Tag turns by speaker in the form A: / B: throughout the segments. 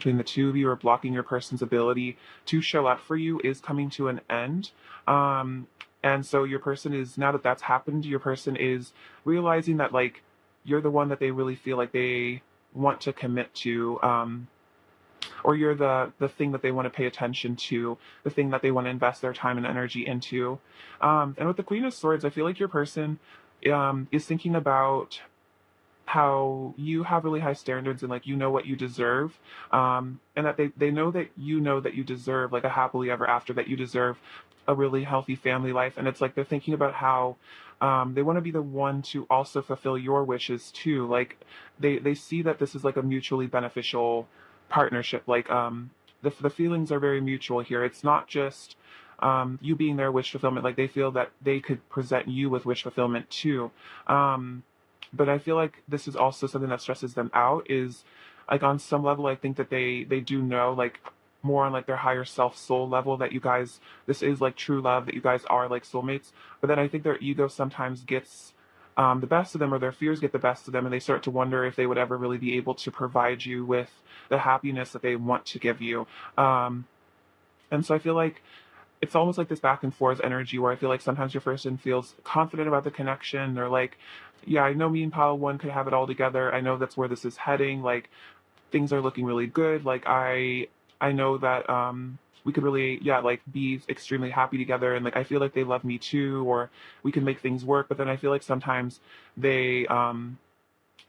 A: between the two of you or blocking your person's ability to show up for you is coming to an end. And so your person is, now that that's happened, your person is realizing that like you're the one that they really feel like they want to commit to. Or you're the thing that they want to pay attention to, the thing that they want to invest their time and energy into. And with the Queen of Swords, I feel like your person is thinking about how you have really high standards and like you know what you deserve, and that they know that you deserve like a happily ever after, that you deserve a really healthy family life. And it's like they're thinking about how they want to be the one to also fulfill your wishes too. Like they see that this is like a mutually beneficial partnership. Like the feelings are very mutual here. It's not just you being their wish fulfillment. Like they feel that they could present you with wish fulfillment too. But I feel like this is also something that stresses them out, is like on some level I think that they do know, like more on like their higher self soul level, that you guys, this is like true love, that you guys are like soulmates. But then I think their ego sometimes gets the best of them, or their fears get the best of them, and they start to wonder if they would ever really be able to provide you with the happiness that they want to give you. And so I feel like it's almost like this back and forth energy where I feel like sometimes your person feels confident about the connection. They're like, yeah, I know me and Pile One could have it all together. I know that's where this is heading. Like things are looking really good. Like I know that we could really, yeah, like be extremely happy together, and like I feel like they love me too, or we can make things work. But then I feel like sometimes they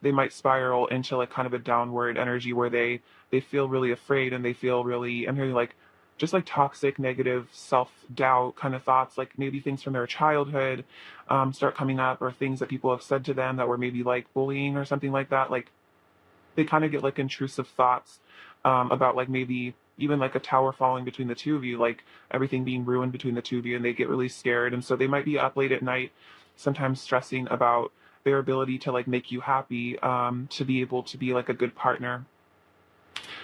A: might spiral into like kind of a downward energy where they feel really afraid, and they feel really, I'm hearing like just like toxic negative self-doubt kind of thoughts, like maybe things from their childhood start coming up, or things that people have said to them that were maybe like bullying or something like that. Like they kind of get like intrusive thoughts about like maybe even like a tower falling between the two of you, like everything being ruined between the two of you, and they get really scared. And so they might be up late at night, sometimes stressing about their ability to like make you happy, to be able to be like a good partner.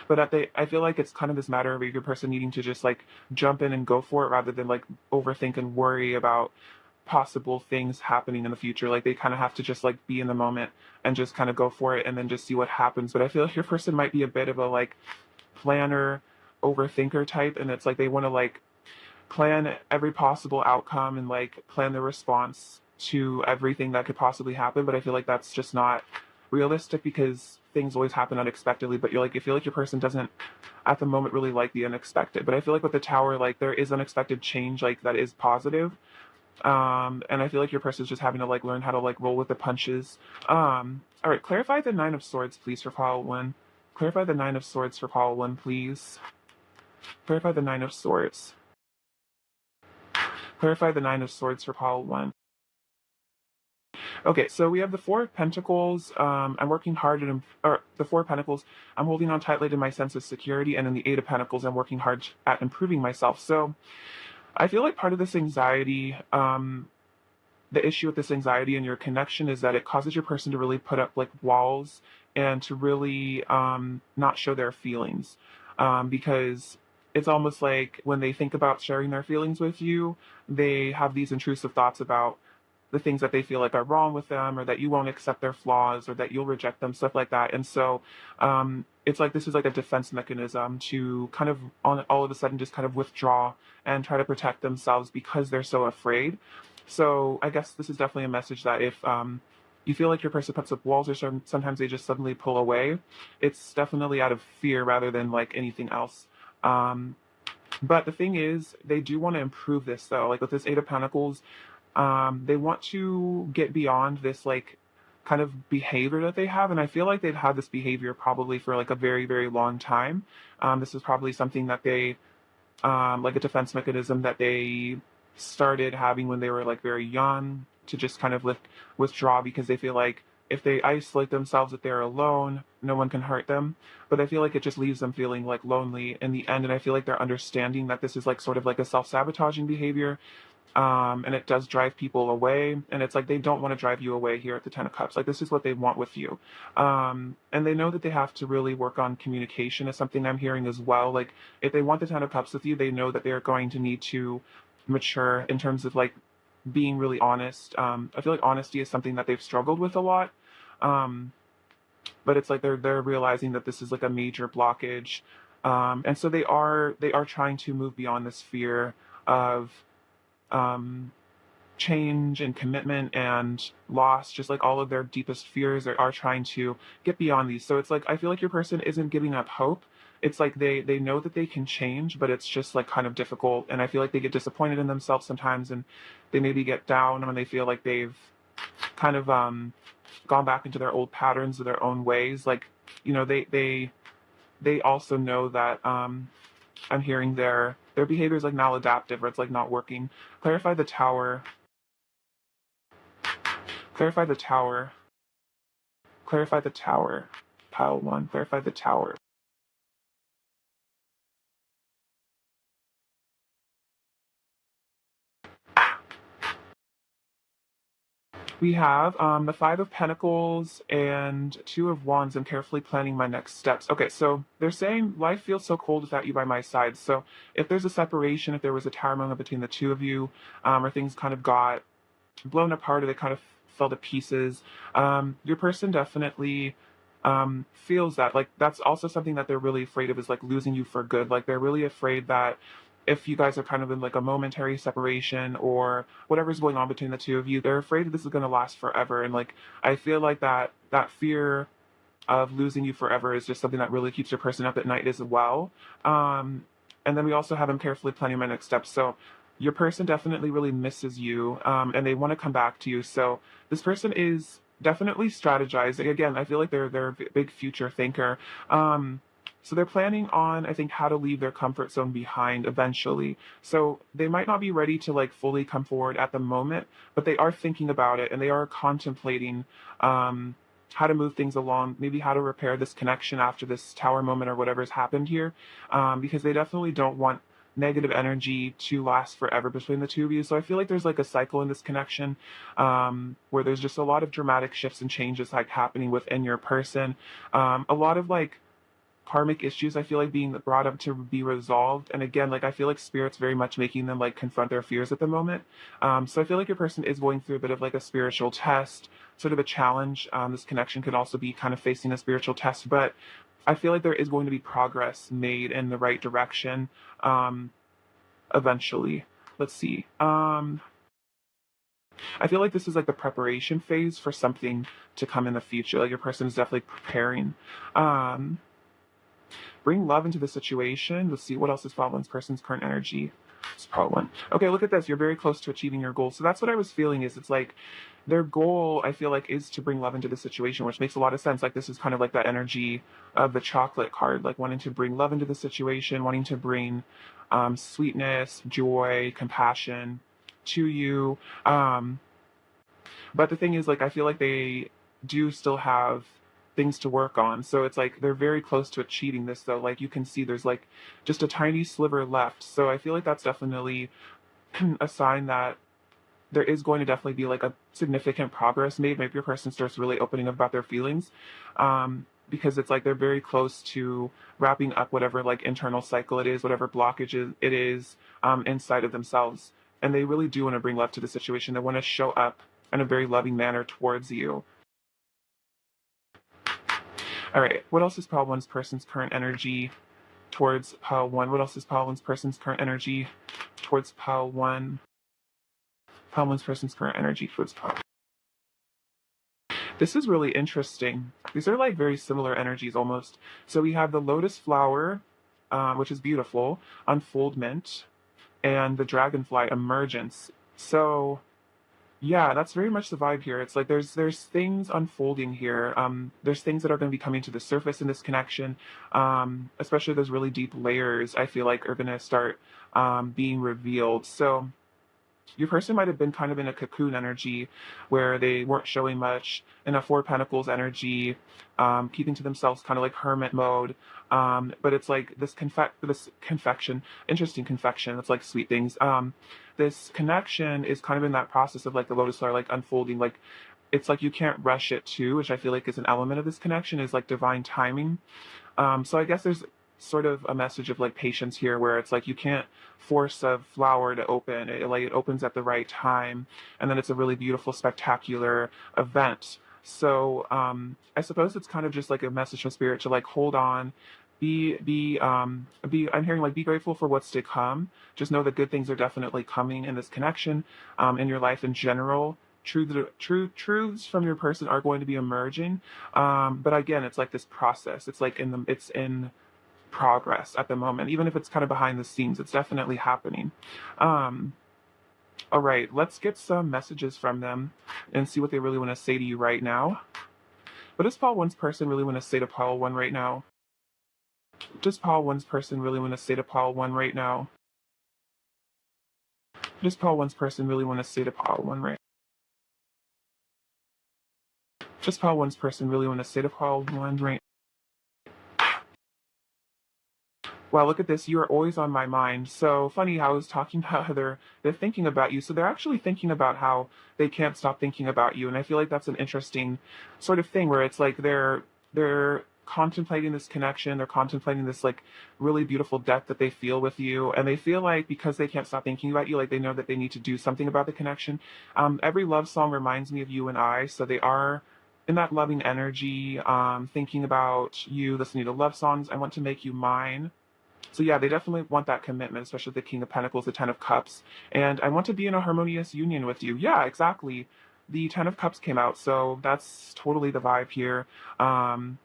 A: But I feel like it's kind of this matter of a good person needing to just like jump in and go for it, rather than like overthink and worry about possible things happening in the future. Like they kind of have to just like be in the moment and just kind of go for it and then just see what happens. But I feel like your person might be a bit of a like planner, overthinker type, and it's like they want to like plan every possible outcome and like plan the response to everything that could possibly happen. But I feel like that's just not realistic, because things always happen unexpectedly. But you're like, I feel like your person doesn't at the moment really like the unexpected. But I feel like with the tower, like there is unexpected change, like that is positive. And I feel like your person's just having to like learn how to like roll with the punches. All right, clarify the Nine of Swords, please, for pile one. Clarify the Nine of Swords for pile one, please. Clarify the Nine of Swords. Clarify the Nine of Swords for pile one. Okay, so we have the Four of Pentacles. I'm working hard at, or the Four of Pentacles, I'm holding on tightly to my sense of security, and in the Eight of Pentacles, I'm working hard at improving myself. So I feel like part of this anxiety, the issue with this anxiety and your connection, is that it causes your person to really put up like walls and to really not show their feelings, because it's almost like when they think about sharing their feelings with you, they have these intrusive thoughts about the things that they feel like are wrong with them, or that you won't accept their flaws, or that you'll reject them, stuff like that. And so it's like this is like a defense mechanism to kind of all of a sudden just kind of withdraw and try to protect themselves, because they're so afraid. So I guess this is definitely a message that if you feel like your person puts up walls, or sometimes they just suddenly pull away, it's definitely out of fear rather than like anything else. But the thing is, they do want to improve this though. Like with this Eight of Pentacles, they want to get beyond this like kind of behavior that they have. And I feel like they've had this behavior probably for like a very, very long time. This is probably something that they, like a defense mechanism that they started having when they were like very young, to just kind of withdraw, because they feel like if they isolate themselves, if they're alone, no one can hurt them. But I feel like it just leaves them feeling like lonely in the end. And I feel like they're understanding that this is like sort of like a self-sabotaging behavior. And it does drive people away. And it's like they don't want to drive you away here at the Ten of Cups. Like this is what they want with you. And they know that they have to really work on communication, is something I'm hearing as well. Like if they want the Ten of Cups with you, they know that they're going to need to mature in terms of like being really honest. I feel like honesty is something that they've struggled with a lot. But it's like they're realizing that this is like a major blockage. And so they are trying to move beyond this fear of um, change and commitment and loss, just like all of their deepest fears are trying to get beyond these. So it's like I feel like your person isn't giving up hope. It's like they know that they can change, but it's just like kind of difficult. And I feel like they get disappointed in themselves sometimes, and they maybe get down when they feel like they've kind of gone back into their old patterns or their own ways. Like, they also know that I'm hearing their behavior is like maladaptive, or it's like not working. Clarify the tower. Clarify the tower. Clarify the tower. Pile one. Clarify the tower. We have the Five of Pentacles and Two of Wands. I'm carefully planning my next steps. Okay, so they're saying life feels so cold without you by my side. So if there's a separation, if there was a tower moment between the two of you, or things kind of got blown apart or they kind of fell to pieces, your person definitely feels that. Like, that's also something that they're really afraid of, is like losing you for good. Like, they're really afraid that if you guys are kind of in like a momentary separation or whatever's going on between the two of you, they're afraid that this is going to last forever. And like, I feel like that fear of losing you forever is just something that really keeps your person up at night as well. And then we also have them carefully planning my next steps. So your person definitely really misses you, and they want to come back to you. So this person is definitely strategizing. Again, I feel like they're a big future thinker. So they're planning on, I think, how to leave their comfort zone behind eventually. So they might not be ready to like fully come forward at the moment, but they are thinking about it and they are contemplating how to move things along, maybe how to repair this connection after this tower moment or whatever's happened here, because they definitely don't want negative energy to last forever between the two of you. So I feel like there's like a cycle in this connection, where there's just a lot of dramatic shifts and changes like happening within your person. A lot of like karmic issues I feel like being brought up to be resolved. And again, like I feel like spirit's very much making them like confront their fears at the moment. So I feel like your person is going through a bit of like a spiritual test, sort of a challenge. This connection could also be kind of facing a spiritual test, but I feel like there is going to be progress made in the right direction, eventually. Let's see. I feel like this is like the preparation phase for something to come in the future. Like your person is definitely preparing. Um, Bring love into the situation. Let's see what else is following this person's current energy. It's part one. Okay, look at this. You're very close to achieving your goal. So that's what I was feeling, is it's like their goal, I feel like, is to bring love into the situation, which makes a lot of sense. Like this is kind of like that energy of the chocolate card, like wanting to bring love into the situation, wanting to bring sweetness, joy, compassion to you. But the thing is, like, I feel like they do still have things to work on. So it's like they're very close to achieving this, though. Like, you can see there's like just a tiny sliver left. So I feel like that's definitely a sign that there is going to definitely be like a significant progress made. Maybe your person starts really opening up about their feelings. Because it's like they're very close to wrapping up whatever like internal cycle it is, whatever blockage it is, inside of themselves. And they really do want to bring love to the situation. They want to show up in a very loving manner towards you. All right, what else is pile one's person's current energy towards pile one? What else is pile one's person's current energy towards pile one? Pile one's person's current energy towards pile. This is really interesting. These are like very similar energies almost. So we have the lotus flower, which is beautiful, unfoldment, and the dragonfly emergence. So yeah, that's very much the vibe here. It's like there's things unfolding here. There's things that are going to be coming to the surface in this connection. Especially those really deep layers, I feel like, are going to start being revealed. So your person might have been kind of in a cocoon energy where they weren't showing much, in a Four of Pentacles energy, keeping to themselves, kind of like hermit mode. But it's like this confection, interesting confection. It's like sweet things. This connection is kind of in that process of like the lotus flower, like unfolding. Like it's like you can't rush it too, which I feel like is an element of this connection, is like divine timing. So I guess there's sort of a message of like patience here, where it's like you can't force a flower to open. It opens at the right time, and then it's a really beautiful, spectacular event. So I suppose it's kind of just like a message from spirit to like hold on, I'm hearing like be grateful for what's to come. Just know that good things are definitely coming in this connection, in your life in general. Truths from your person are going to be emerging. But again, it's like this process. It's in progress at the moment. Even if it's kind of behind the scenes, it's definitely happening. Um, all right, let's get some messages from them and see what they really want to say to you right now. What does Paul One's person really want to say to Paul One right now? What does Paul One's person really want to say to Paul One right now? What does Paul One's person really want to say to Paul One right? What does Paul One's person really want to say to Paul One right? Wow, look at this. You are always on my mind. So funny how I was talking about how they're thinking about you. So they're actually thinking about how they can't stop thinking about you. And I feel like that's an interesting sort of thing where it's like they're contemplating this connection, they're contemplating this like really beautiful depth that they feel with you. And they feel like because they can't stop thinking about you, like they know that they need to do something about the connection. Every love song reminds me of you and I. So they are in that loving energy, thinking about you, listening to love songs. I want to make you mine. So yeah, they definitely want that commitment, especially the King of Pentacles, the Ten of Cups. And I want to be in a harmonious union with you. Yeah, exactly. The Ten of Cups came out, so that's totally the vibe here. Um,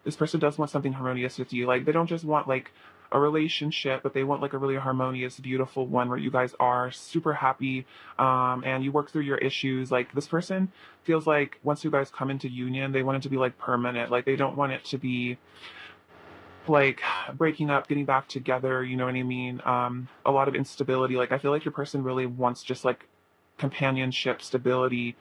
A: this person does want something harmonious with you. Like they don't just want like a relationship, but they want like a really harmonious, beautiful one where you guys are super happy, and you work through your issues. Like this person feels like once you guys come into union, they want it to be like permanent. Like they don't want it to be like breaking up, getting back together, you know what I mean? A lot of instability. Like I feel like your person really wants just like companionship, stability.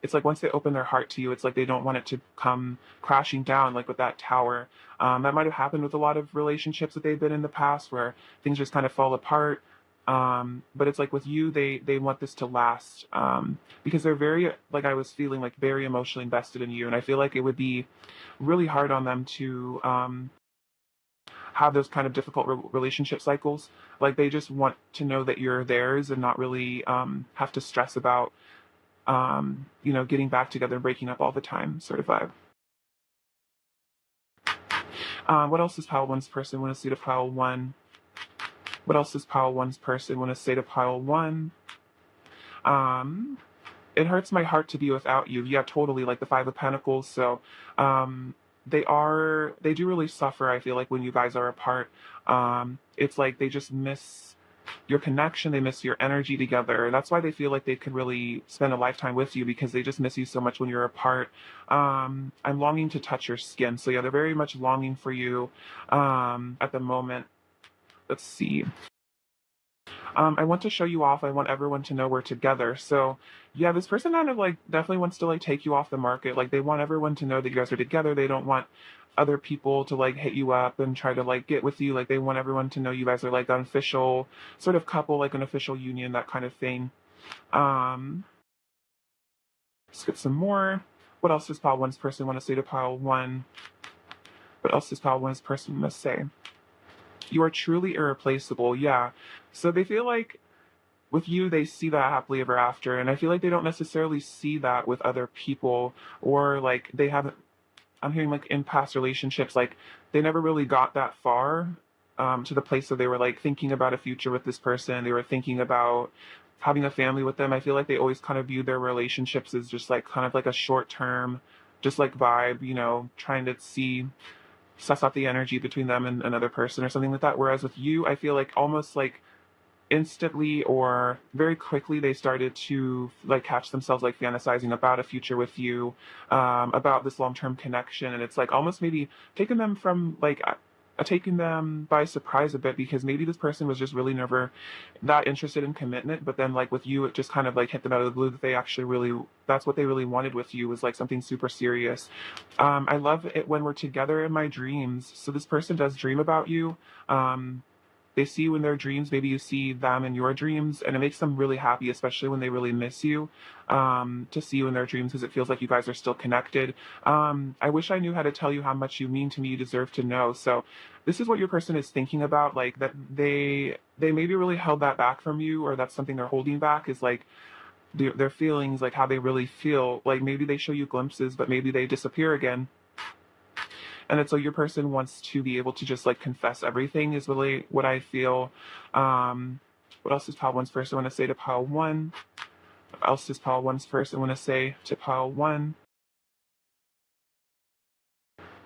A: It's like once they open their heart to you, it's like they don't want it to come crashing down like with that tower. That might have happened with a lot of relationships that they've been in the past where things just kind of fall apart. But it's like with you, they want this to last, because they're very, like I was feeling like very emotionally invested in you, and I feel like it would be really hard on them to have those kind of difficult relationship cycles. Like they just want to know that you're theirs and not really have to stress about getting back together and breaking up all the time, sort of vibe. What else does Pile One's person want to say to Pile One? What else does Pile One's person want to say to Pile One? Um, it hurts my heart to be without you. Yeah, totally. Like the Five of Pentacles. So, they do really suffer. I feel like when you guys are apart, it's like they just miss your connection. They miss your energy together. That's why they feel like they could really spend a lifetime with you because they just miss you so much when you're apart. I'm longing to touch your skin. So yeah, they're very much longing for you, at the moment. Let's see. I want to show you off. I want everyone to know we're together. So yeah, this person kind of like definitely wants to like take you off the market. Like they want everyone to know that you guys are together. They don't want other people to like hit you up and try to like get with you. Like they want everyone to know you guys are like an official sort of couple, like an official union, that kind of thing. Um, let's get some more. What else does pile one's person want to say to pile one? What else does pile one's person want to say? You are truly irreplaceable. Yeah. So they feel like with you, they see that happily ever after. And I feel like they don't necessarily see that with other people, or like they haven't, I'm hearing like in past relationships, like they never really got that far, to the place where they were like thinking about a future with this person. They were thinking about having a family with them. I feel like they always kind of view their relationships as just like kind of like a short term, just like vibe, trying to suss out the energy between them and another person or something like that. Whereas with you, I feel like almost like instantly or very quickly they started to like catch themselves like fantasizing about a future with you, about this long-term connection, and it's like almost maybe taking them from like taking them by surprise a bit, because maybe this person was just really never that interested in commitment, but then like with you it just kind of like hit them out of the blue that they actually really, that's what they really wanted with you, was like something super serious. I love it when we're together in my dreams. So this person does dream about you. They see you in their dreams. Maybe you see them in your dreams, and it makes them really happy, especially when they really miss you, to see you in their dreams, because it feels like you guys are still connected. I wish I knew how to tell you how much you mean to me. You deserve to know. So this is what your person is thinking about, like that they maybe really held that back from you, or that's something they're holding back, is like their feelings, like how they really feel. Like maybe they show you glimpses, but maybe they disappear again. And it's like your person wants to be able to just like confess everything is really what I feel. What else does pile one's person want to say to pile one? What else does pile one's person want to say to pile one?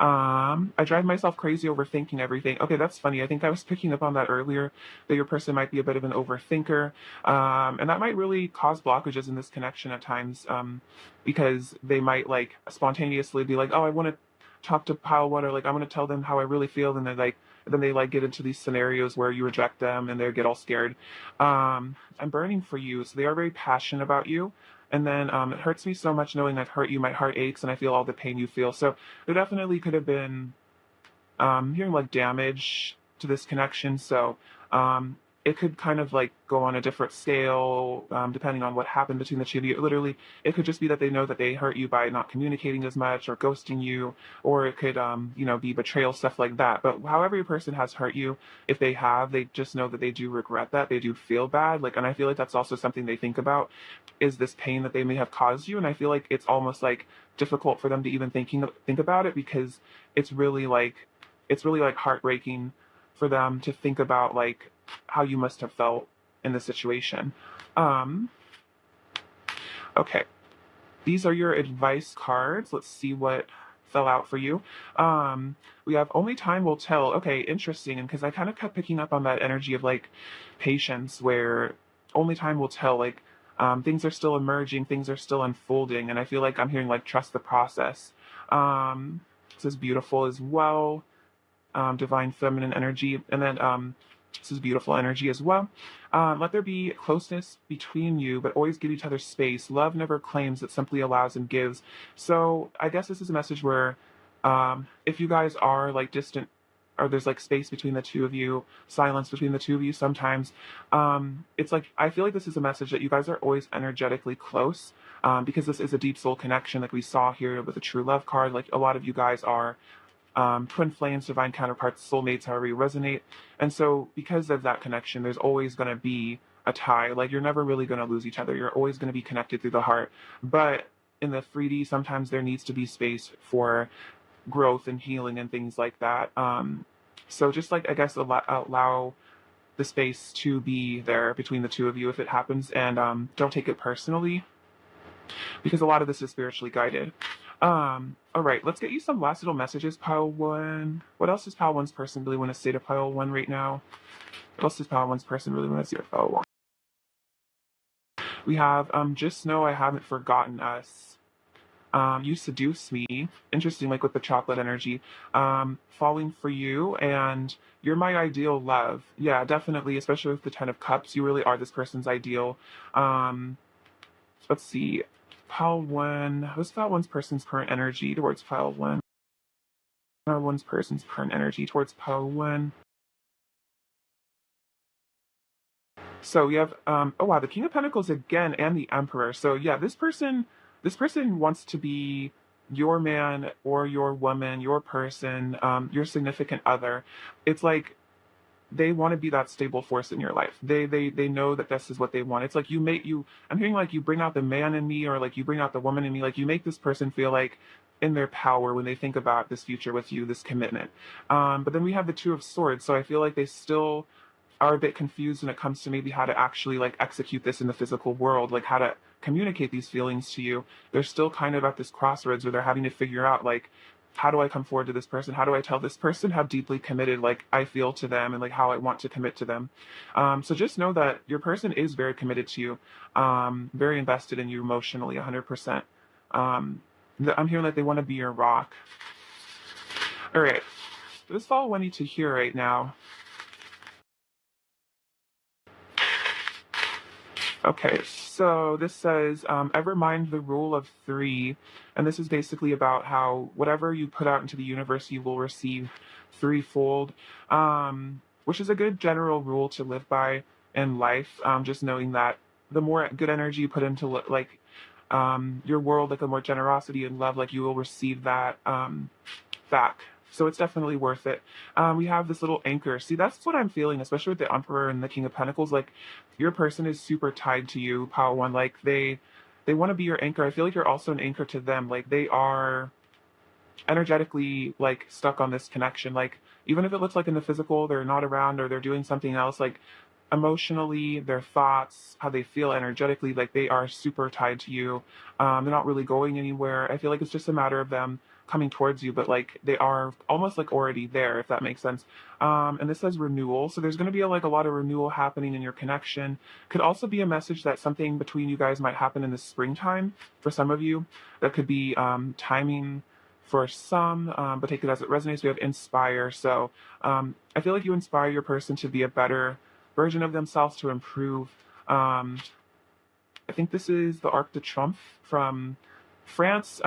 A: I drive myself crazy overthinking everything. Okay, that's funny. I think I was picking up on that earlier, that your person might be a bit of an overthinker. And that might really cause blockages in this connection at times, because they might like spontaneously be like, oh, I want to talk to pile one, or like, I want to tell them how I really feel. And then they like get into these scenarios where you reject them and they get all scared. I'm burning for you. So they are very passionate about you. And then it hurts me so much knowing I've hurt you. My heart aches and I feel all the pain you feel. So there definitely could have been hearing like damage to this connection. So it could kind of like go on a different scale depending on what happened between the two of you. Literally, it could just be that they know that they hurt you by not communicating as much or ghosting you, or it could, be betrayal, stuff like that. But however your person has hurt you, if they have, they just know that they do regret that. They do feel bad. Like, and I feel like that's also something they think about, is this pain that they may have caused you. And I feel like it's almost like difficult for them to even think about it, because it's really like heartbreaking for them to think about like how you must have felt in the situation. Um, okay, these are your advice cards. Let's see what fell out for you. We have only time will tell. Okay, interesting. And because I kind of kept picking up on that energy of like patience, where only time will tell. Like things are still emerging, things are still unfolding, and I feel like I'm hearing like trust the process. This is beautiful as well. Divine feminine energy, and then this is beautiful energy as well. Let there be closeness between you, but always give each other space. Love never claims, it simply allows and gives. So I guess this is a message where if you guys are like distant, or there's like space between the two of you, silence between the two of you sometimes, it's like, I feel like this is a message that you guys are always energetically close, because this is a deep soul connection, like we saw here with the true love card. Like a lot of you guys are twin flames, divine counterparts, soulmates, however you resonate. And so because of that connection, there's always going to be a tie. Like you're never really going to lose each other. You're always going to be connected through the heart. But in the 3D, sometimes there needs to be space for growth and healing and things like that. So just like, I guess, allow the space to be there between the two of you if it happens, and don't take it personally, because a lot of this is spiritually guided. All right, let's get you some last little messages, pile one. What else does pile one's person really want to say to pile one right now? What else does pile one's person really want to say to pile one? We have, just know I haven't forgotten us. You seduce me. Interesting, like with the chocolate energy. Falling for you, and you're my ideal love. Yeah, definitely, especially with the 10 of Cups. You really are this person's ideal. Let's see. Pile one. What's that one's person's current energy towards pile one? One's person's current energy towards pile one. So we have oh wow, the King of Pentacles again, and the Emperor. So yeah, this person wants to be your man or your woman, your person, your significant other. It's like they want to be that stable force in your life. They know that this is what they want. It's like I'm hearing like you bring out the man in me, or like you bring out the woman in me. Like you make this person feel like in their power when they think about this future with you, this commitment. But then we have the Two of Swords. So I feel like they still are a bit confused when it comes to maybe how to actually like execute this in the physical world, like how to communicate these feelings to you. They're still kind of at this crossroads where they're having to figure out like, how do I come forward to this person? How do I tell this person how deeply committed like I feel to them, and like how I want to commit to them? So just know that your person is very committed to you, very invested in you emotionally, 100%. I'm hearing that they want to be your rock. All right, this is all I need to hear right now. Okay, so this says, ever mind the rule of three. And this is basically about how whatever you put out into the universe, you will receive threefold, which is a good general rule to live by in life. Just knowing that the more good energy you put into your world, like the more generosity and love, like you will receive that back. So it's definitely worth it. We have this little anchor. See, that's what I'm feeling, especially with the Emperor and the King of Pentacles. Like, your person is super tied to you, Power One. Like, they want to be your anchor. I feel like you're also an anchor to them. Like, they are energetically like stuck on this connection. Like even if it looks like in the physical they're not around or they're doing something else, like emotionally, their thoughts, how they feel energetically, like they are super tied to you. They're not really going anywhere. I feel like it's just a matter of them coming towards you, but like they are almost like already there, if that makes sense. And this says renewal, so there's going to be like a lot of renewal happening in your connection. Could also be a message that something between you guys might happen in the springtime for some of you. That could be timing for some, but take it as it resonates. We have inspire. So I feel like you inspire your person to be a better version of themselves, to improve. I think this is the Arc de Triomphe from France.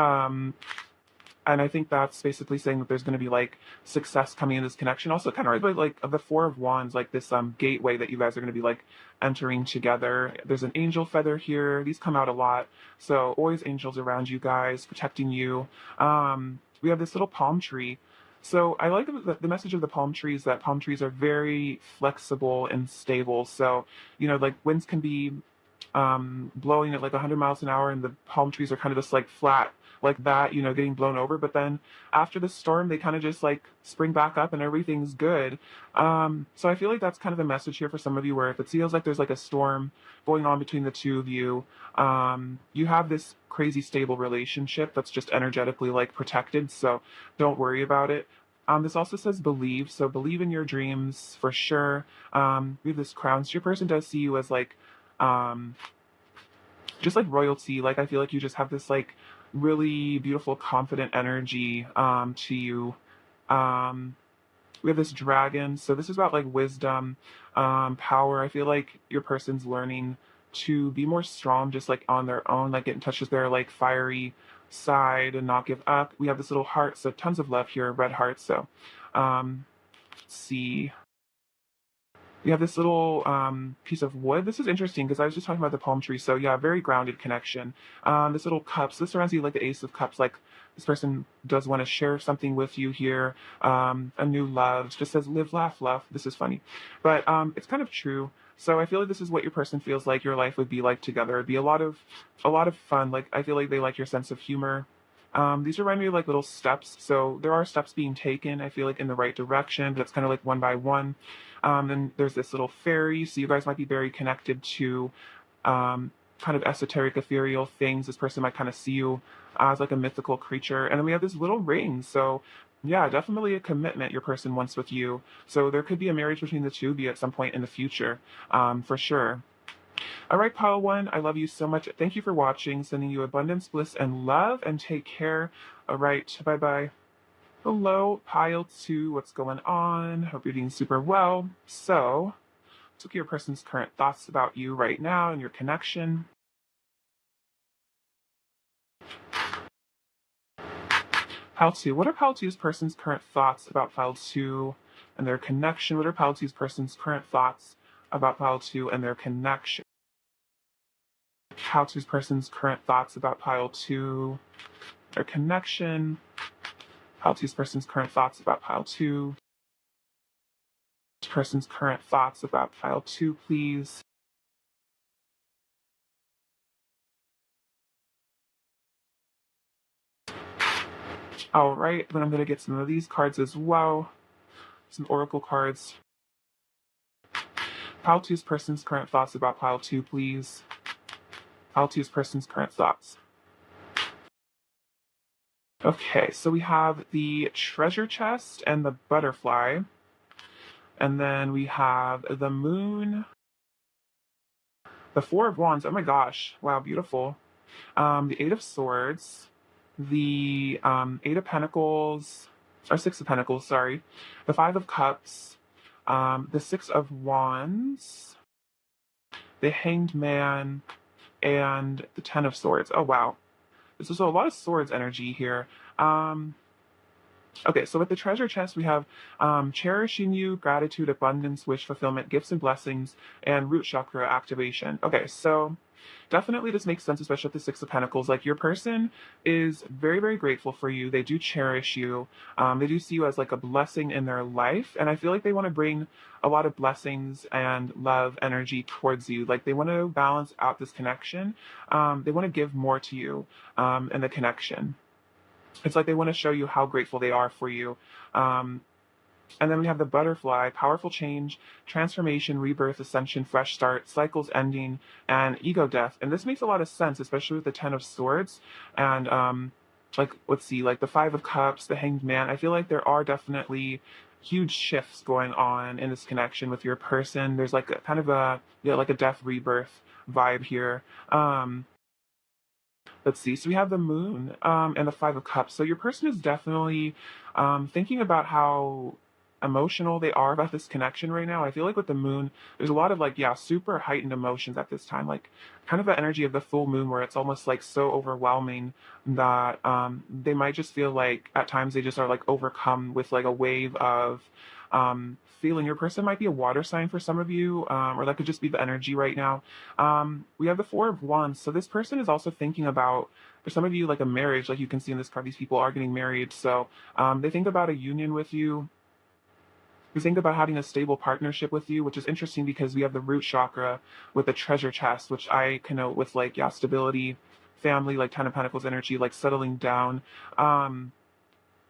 A: And I think that's basically saying that there's going to be like success coming in this connection. Also, kind of like of the Four of Wands, like this gateway that you guys are going to be like entering together. There's an angel feather here. These come out a lot, so always angels around you guys, protecting you. We have this little palm tree. So I like the message of the palm trees, that palm trees are very flexible and stable. So like winds can be blowing at like 100 miles an hour, and the palm trees are kind of just like flat like that, getting blown over. But then after the storm, they kind of just like spring back up and everything's good. So I feel like that's kind of the message here for some of you, where if it feels like there's like a storm going on between the two of you, you have this crazy stable relationship that's just energetically like protected. So don't worry about it. This also says believe. So believe in your dreams for sure. We have this crown. So your person does see you as like, just like royalty. Like I feel like you just have this like really beautiful, confident energy to you. We have this dragon. So this is about like wisdom, power. I feel like your person's learning to be more strong, just like on their own, like get in touch with their like fiery side and not give up. We have this little heart. So tons of love here, red heart. So let's see. We have this little piece of wood. This is interesting because I was just talking about the palm tree. So yeah, very grounded connection. This little cups. This surrounds you like the Ace of Cups. Like this person does want to share something with you here. A new love. It just says live, laugh, love. This is funny, but it's kind of true. So I feel like this is what your person feels like your life would be like together. It'd be a lot of fun. Like I feel like they like your sense of humor. These remind me of like little steps. So there are steps being taken, I feel like, in the right direction, but it's kind of like one by one. Then there's this little fairy. So you guys might be very connected to kind of esoteric, ethereal things. This person might kind of see you as like a mythical creature. And then we have this little ring. So yeah, definitely a commitment your person wants with you. So there could be a marriage between the two of you at some point in the future, for sure. All right, pile one, I love you so much. Thank you for watching. Sending you abundance, bliss, and love, and take care. All right, bye-bye. Hello, pile two, what's going on? Hope you're doing super well. So, let's look at your person's current thoughts about you right now and your connection. Pile two, what are pile two's person's current thoughts about pile two and their connection? What are pile two's person's current thoughts about pile two and their connection? Pile two's person's current thoughts about pile two, their connection. Pile two's person's current thoughts about pile two. Person's current thoughts about pile two, please. All right, then I'm going to get some of these cards as well. Some oracle cards. Pile two's person's current thoughts about pile two, please. Pile two's person's current thoughts. Okay, so we have the treasure chest and the butterfly. And then we have the moon. The Four of Wands. Oh my gosh. Wow, beautiful. The Eight of Swords. The Eight of Pentacles. Or Six of Pentacles, sorry. The Five of Cups. The Six of Wands. The Hanged Man. And the Ten of Swords. Oh, wow. This is a lot of swords energy here. Okay, so with the treasure chest, we have cherishing you, gratitude, abundance, wish fulfillment, gifts and blessings, and root chakra activation. Okay, so definitely this makes sense, especially with the Six of Pentacles. Like your person is very, very grateful for you. They do cherish you. They do see you as like a blessing in their life. And I feel like they want to bring a lot of blessings and love energy towards you. Like they want to balance out this connection. They want to give more to you in the connection. It's like they want to show you how grateful they are for you. Um, and then we have the butterfly, powerful change, transformation, rebirth, ascension, fresh start, cycles ending, and ego death. And this makes a lot of sense, especially with the Ten of Swords. And like, let's see, like the Five of Cups, the Hanged Man. I feel like there are definitely huge shifts going on in this connection with your person. There's like a kind of a, yeah, like a death rebirth vibe here. Let's see. So we have the moon and the Five of Cups. So your person is definitely thinking about how emotional they are about this connection right now. I feel like with the moon, there's a lot of like, yeah, super heightened emotions at this time. Like kind of the energy of the full moon where it's almost like so overwhelming that they might just feel like at times they just are like overcome with like a wave of feeling. Your person might be a water sign for some of you, or that could just be the energy right now. We have the Four of Wands. So this person is also thinking about, for some of you, like a marriage, like you can see in this card, these people are getting married. So they think about a union with you. They think about having a stable partnership with you, which is interesting because we have the root chakra with the treasure chest, which I connote with like, yeah, stability, family, like Ten of Pentacles energy, like settling down. Um,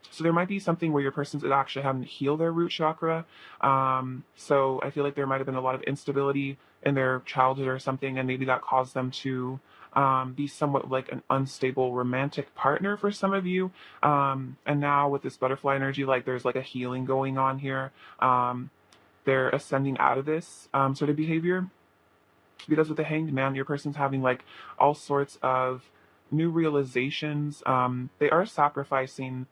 A: so there might be something where your person's actually having to heal their root chakra. So I feel like there might have been a lot of instability in their childhood or something, and maybe that caused them to be somewhat like an unstable romantic partner for some of you. And now with this butterfly energy, like there's like a healing going on here. Um, they're ascending out of this sort of behavior because with the Hanged Man, your person's having like all sorts of new realizations. They are sacrificing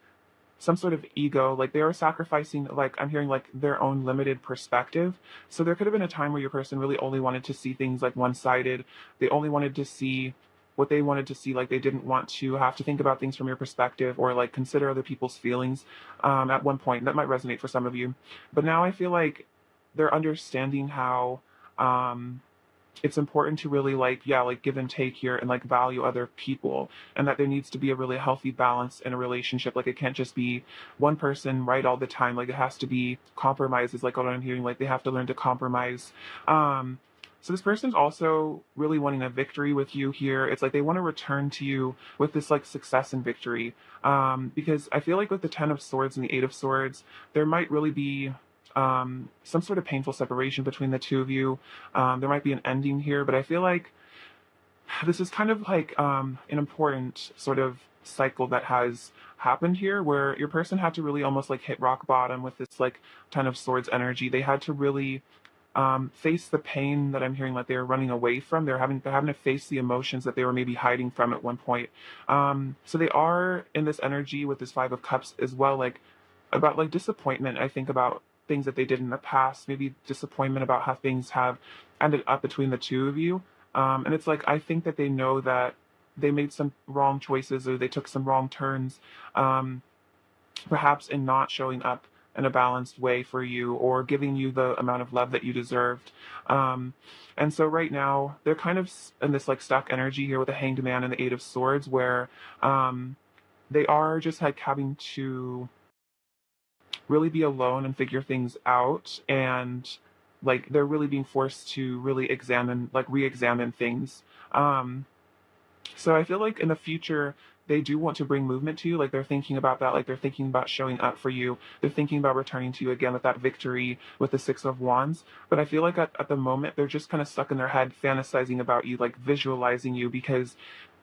A: some sort of ego, like they are sacrificing, like I'm hearing like their own limited perspective. So there could have been a time where your person really only wanted to see things like one-sided. They only wanted to see what they wanted to see. Like they didn't want to have to think about things from your perspective or like consider other people's feelings at one point. That might resonate for some of you. But now I feel like they're understanding how um it's important to really like, yeah, like give and take here and like value other people, and that there needs to be a really healthy balance in a relationship. Like it can't just be one person right all the time. Like it has to be compromises, like what I'm hearing, like they have to learn to compromise. So this person's also really wanting a victory with you here. It's like they want to return to you with this like success and victory. Because I feel like with the Ten of Swords and the Eight of Swords, there might really be some sort of painful separation between the two of you. There might be an ending here, but I feel like this is kind of like an important sort of cycle that has happened here where your person had to really almost like hit rock bottom with this like Ten of Swords energy. They had to really face the pain that I'm hearing like they were running away from. They're having to face the emotions that they were maybe hiding from at one point. So they are in this energy with this Five of Cups as well, like about like disappointment. I think about things that they did in the past, maybe disappointment about how things have ended up between the two of you. And it's like I think that they know that they made some wrong choices or they took some wrong turns. Um, Perhaps in not showing up in a balanced way for you or giving you the amount of love that you deserved. Um, and so right now they're kind of in this like stuck energy here with the Hanged Man and the Eight of Swords where they are just like having to really be alone and figure things out, and like they're really being forced to really examine like re-examine things. um so I feel like in the future, they do want to bring movement to you. Like they're thinking about that. Like they're thinking about showing up for you. They're thinking about returning to you again with that victory with the Six of Wands. But I feel like at the moment, they're just kind of stuck in their head, fantasizing about you, like visualizing you, because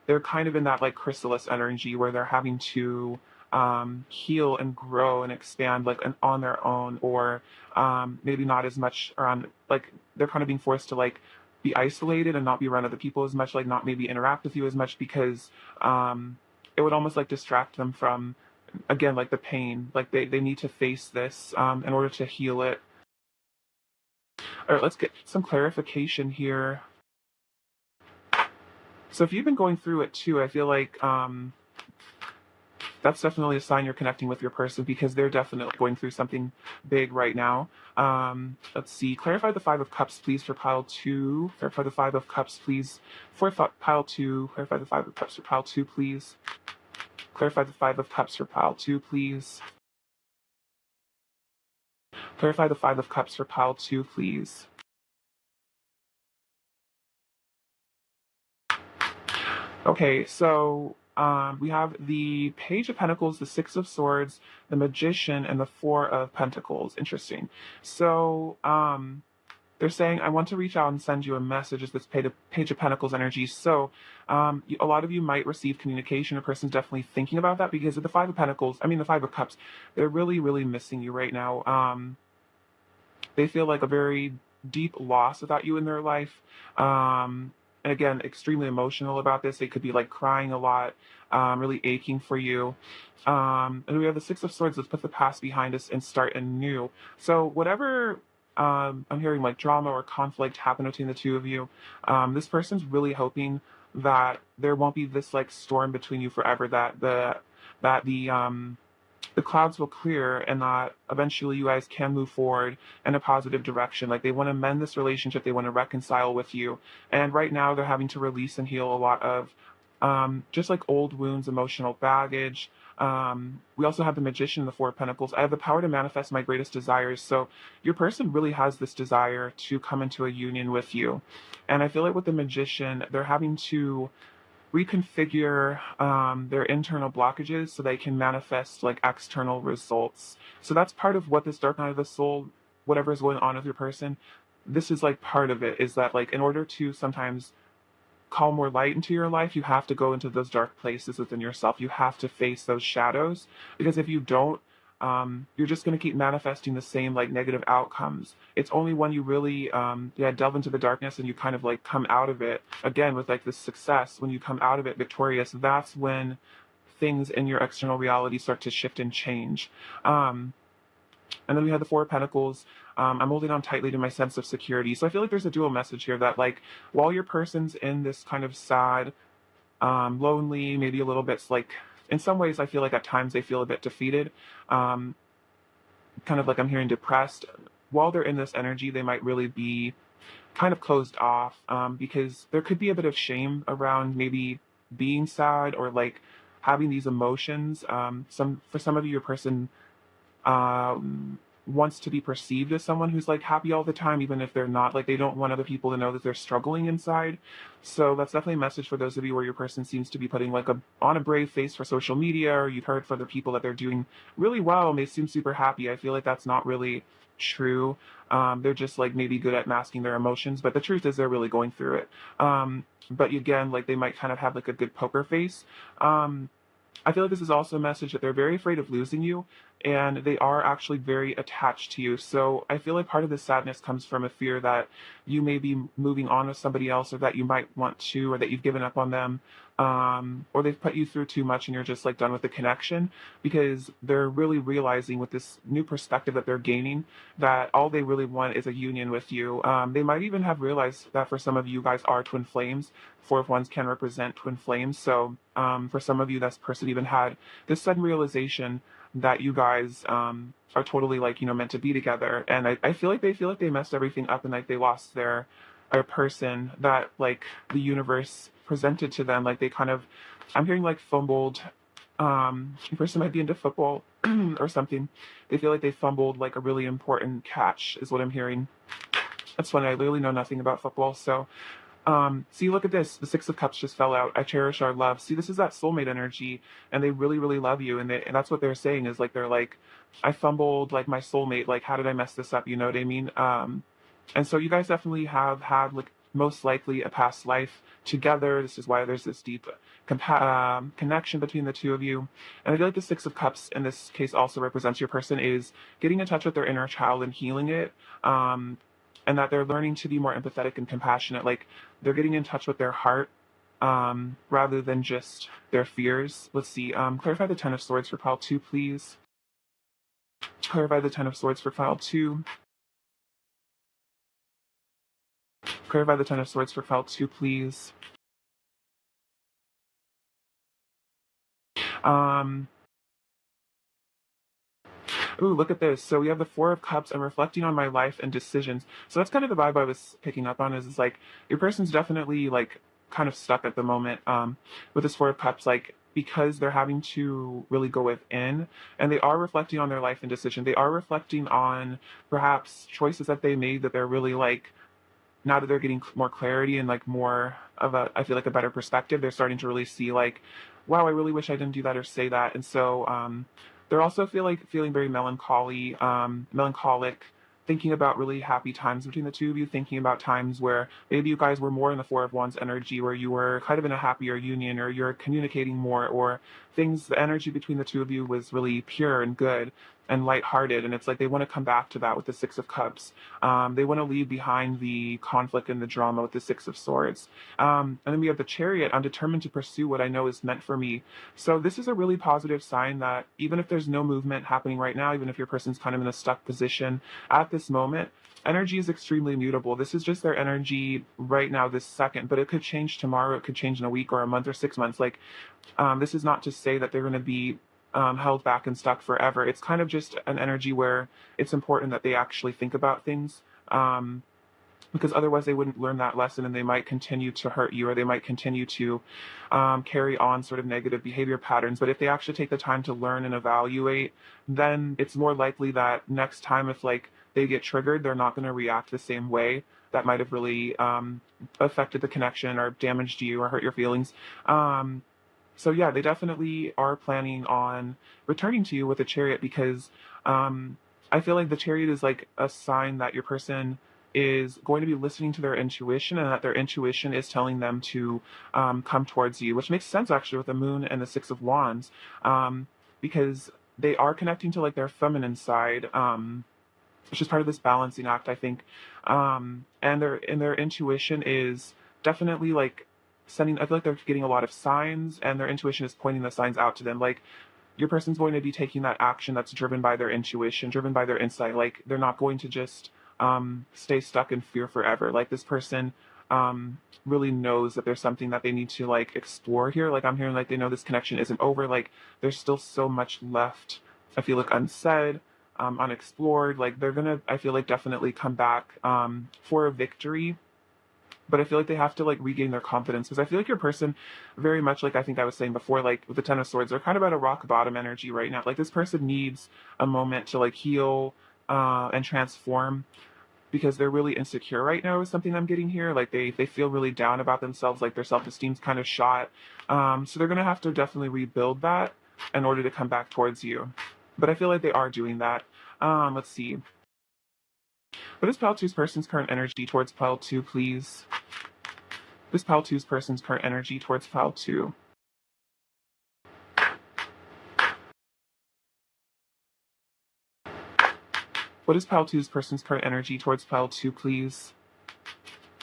A: they're kind of in that like chrysalis energy where they're having to heal and grow and expand like on their own, or maybe not as much around, like they're kind of being forced to like be isolated and not be around other people as much, like not maybe interact with you as much because it would almost like distract them from, again, like the pain. Like they need to face this in order to heal it. All right, let's get some clarification here. So if you've been going through it too, I feel like that's definitely a sign you're connecting with your person because they're definitely going through something big right now. Let's see. Clarify the Five of Cups, please, for pile two. Clarify the Five of Cups, please, for pile two. Clarify the Five of Cups for pile two, please. Clarify the Five of Cups for pile two, please. Clarify the Five of Cups for pile two, please. Okay, so We have the Page of Pentacles, the Six of Swords, the Magician, and the Four of Pentacles. Interesting. So, they're saying, I want to reach out and send you a message as this Page of Pentacles energy. So, a lot of you might receive communication. A person's definitely thinking about that because of the Five of Pentacles, the Five of Cups, they're really, really missing you right now. They feel like a very deep loss without you in their life. And again, extremely emotional about this. They could be like crying a lot, really aching for you. And we have the Six of Swords. Let's put the past behind us and start anew. So whatever I'm hearing like drama or conflict happen between the two of you, this person's really hoping that there won't be this like storm between you forever. That the clouds will clear and that eventually you guys can move forward in a positive direction. Like they want to mend this relationship, they want to reconcile with you. And right now they're having to release and heal a lot of just like old wounds, emotional baggage. We also have the Magician and the Four of Pentacles. I have the power to manifest my greatest desires. So your person really has this desire to come into a union with you. And I feel like with the Magician, they're having to reconfigure their internal blockages so they can manifest like external results. So that's part of what this dark night of the soul, whatever is going on with your person, this is like part of it, is that like in order to sometimes call more light into your life, you have to go into those dark places within yourself. You have to face those shadows, because if you don't, you're just going to keep manifesting the same like negative outcomes. It's only when you really delve into the darkness and you kind of like come out of it again with like this success, when you come out of it victorious, that's when things in your external reality start to shift and change. And then we have the Four of Pentacles. I'm holding on tightly to my sense of security. So I feel like there's a dual message here that like while your person's in this kind of sad, lonely, maybe a little bit like, in some ways I feel like at times they feel a bit defeated, kind of like I'm hearing depressed. While they're in this energy, they might really be kind of closed off, because there could be a bit of shame around maybe being sad or like having these emotions. For some of you, your person wants to be perceived as someone who's like happy all the time, even if they're not. Like they don't want other people to know that they're struggling inside. So that's definitely a message for those of you where your person seems to be putting like on a brave face for social media, or you've heard for other people that they're doing really well and they seem super happy. I feel like that's not really true. They're just like maybe good at masking their emotions, but the truth is they're really going through it. But again, like they might kind of have like a good poker face. I feel like this is also a message that they're very afraid of losing you, and they are actually very attached to you. So I feel like part of this sadness comes from a fear that you may be moving on with somebody else, or that you might want to, or that you've given up on them, or they've put you through too much and you're just like done with the connection, because they're really realizing with this new perspective that they're gaining that all they really want is a union with you. They might even have realized that for some of you guys are twin flames. Four of Wands can represent twin flames. So for some of you, this person even had this sudden realization that you guys are totally like, meant to be together. And I feel like they messed everything up, and like they lost their person that like the universe presented to them. Like they kind of, I'm hearing like fumbled. The person might be into football or something. They feel like they fumbled like a really important catch is what I'm hearing. That's funny. I literally know nothing about football. So see, look at this. The Six of Cups just fell out. I cherish our love. See, this is that soulmate energy, and they really, really love you. And that's what they're saying is like, they're like, I fumbled like my soulmate. Like, how did I mess this up? You know what I mean? And so you guys definitely have had like most likely a past life together. This is why there's this deep connection between the two of you. And I feel like the Six of Cups in this case also represents your person is getting in touch with their inner child and healing it. And that they're learning to be more empathetic and compassionate. Like they're getting in touch with their heart rather than just their fears. Let's see. Clarify the Ten of Swords for pile 2, please. Clarify the Ten of Swords for pile 2. Clarify the Ten of Swords for pile 2, please. Ooh, look at this. So we have the Four of Cups. I'm reflecting on my life and decisions. So that's kind of the vibe I was picking up on, is like your person's definitely like kind of stuck at the moment with this Four of Cups, like because they're having to really go within, and they are reflecting on their life and decision. They are reflecting on perhaps choices that they made that they're really like now that they're getting more clarity and like more of a, I feel like a better perspective, they're starting to really see like, wow, I really wish I didn't do that or say that. And so they're also feel like feeling very melancholic, thinking about really happy times between the two of you, thinking about times where maybe you guys were more in the Four of Wands energy, where you were kind of in a happier union, or you're communicating more, or the energy between the two of you was really pure and good and lighthearted. And it's like they want to come back to that with the Six of Cups. They want to leave behind the conflict and the drama with the Six of Swords. And then we have the Chariot. I'm determined to pursue what I know is meant for me. So this is a really positive sign that even if there's no movement happening right now, even if your person's kind of in a stuck position at this moment, energy is extremely mutable. This is just their energy right now, this second, but it could change tomorrow. It could change in a week or a month or 6 months. Like, this is not to say that they're going to be held back and stuck forever. It's kind of just an energy where it's important that they actually think about things. Because otherwise they wouldn't learn that lesson, and they might continue to hurt you, or they might continue to carry on sort of negative behavior patterns. But if they actually take the time to learn and evaluate, then it's more likely that next time, if like they get triggered, they're not going to react the same way that might have really affected the connection or damaged you or hurt your feelings. So yeah, they definitely are planning on returning to you with a Chariot, because I feel like the Chariot is like a sign that your person is going to be listening to their intuition, and that their intuition is telling them to come towards you, which makes sense actually with the Moon and the Six of Wands, because they are connecting to like their feminine side, which is part of this balancing act, I think. And their intuition is definitely like sending. I feel like they're getting a lot of signs, and their intuition is pointing the signs out to them. Like, your person's going to be taking that action that's driven by their intuition, driven by their insight. Like, they're not going to just stay stuck in fear forever. Like, this person really knows that there's something that they need to like explore here. Like, I'm hearing like they know this connection isn't over. Like, there's still so much left, I feel like, unsaid, unexplored. Like, they're gonna, I feel like, definitely come back for a victory. But I feel like they have to like regain their confidence, because I feel like your person, very much like I think I was saying before, like with the Ten of Swords, they're kind of at a rock bottom energy right now. Like, this person needs a moment to like heal and transform, because they're really insecure right now is something I'm getting here. Like, they feel really down about themselves, like their self-esteem's kind of shot. So they're gonna have to definitely rebuild that in order to come back towards you. But I feel like they are doing that. Let's see. What is Pile 2's person's current energy towards Pile 2, please? What is Pile 2's person's current energy towards Pile 2? What is Pile 2's person's current energy towards Pile 2, please?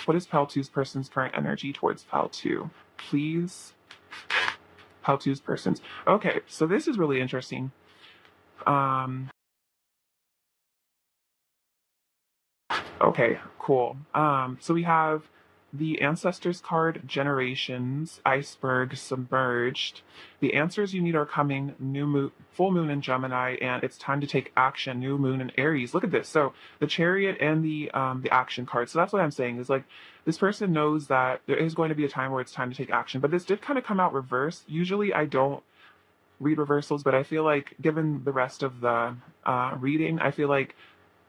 A: What is Pile 2's person's current energy towards Pile 2, please? Pile 2's person's. Okay, so this is really interesting. Okay, cool. So we have the Ancestors card, Generations, Iceberg, Submerged. The answers you need are coming, new moon, full moon in Gemini, and it's time to take action, new moon in Aries. Look at this. So the Chariot and the action card. So that's what I'm saying, is like, this person knows that there is going to be a time where it's time to take action, but this did kind of come out reverse. Usually I don't read reversals, but I feel like given the rest of the reading, I feel like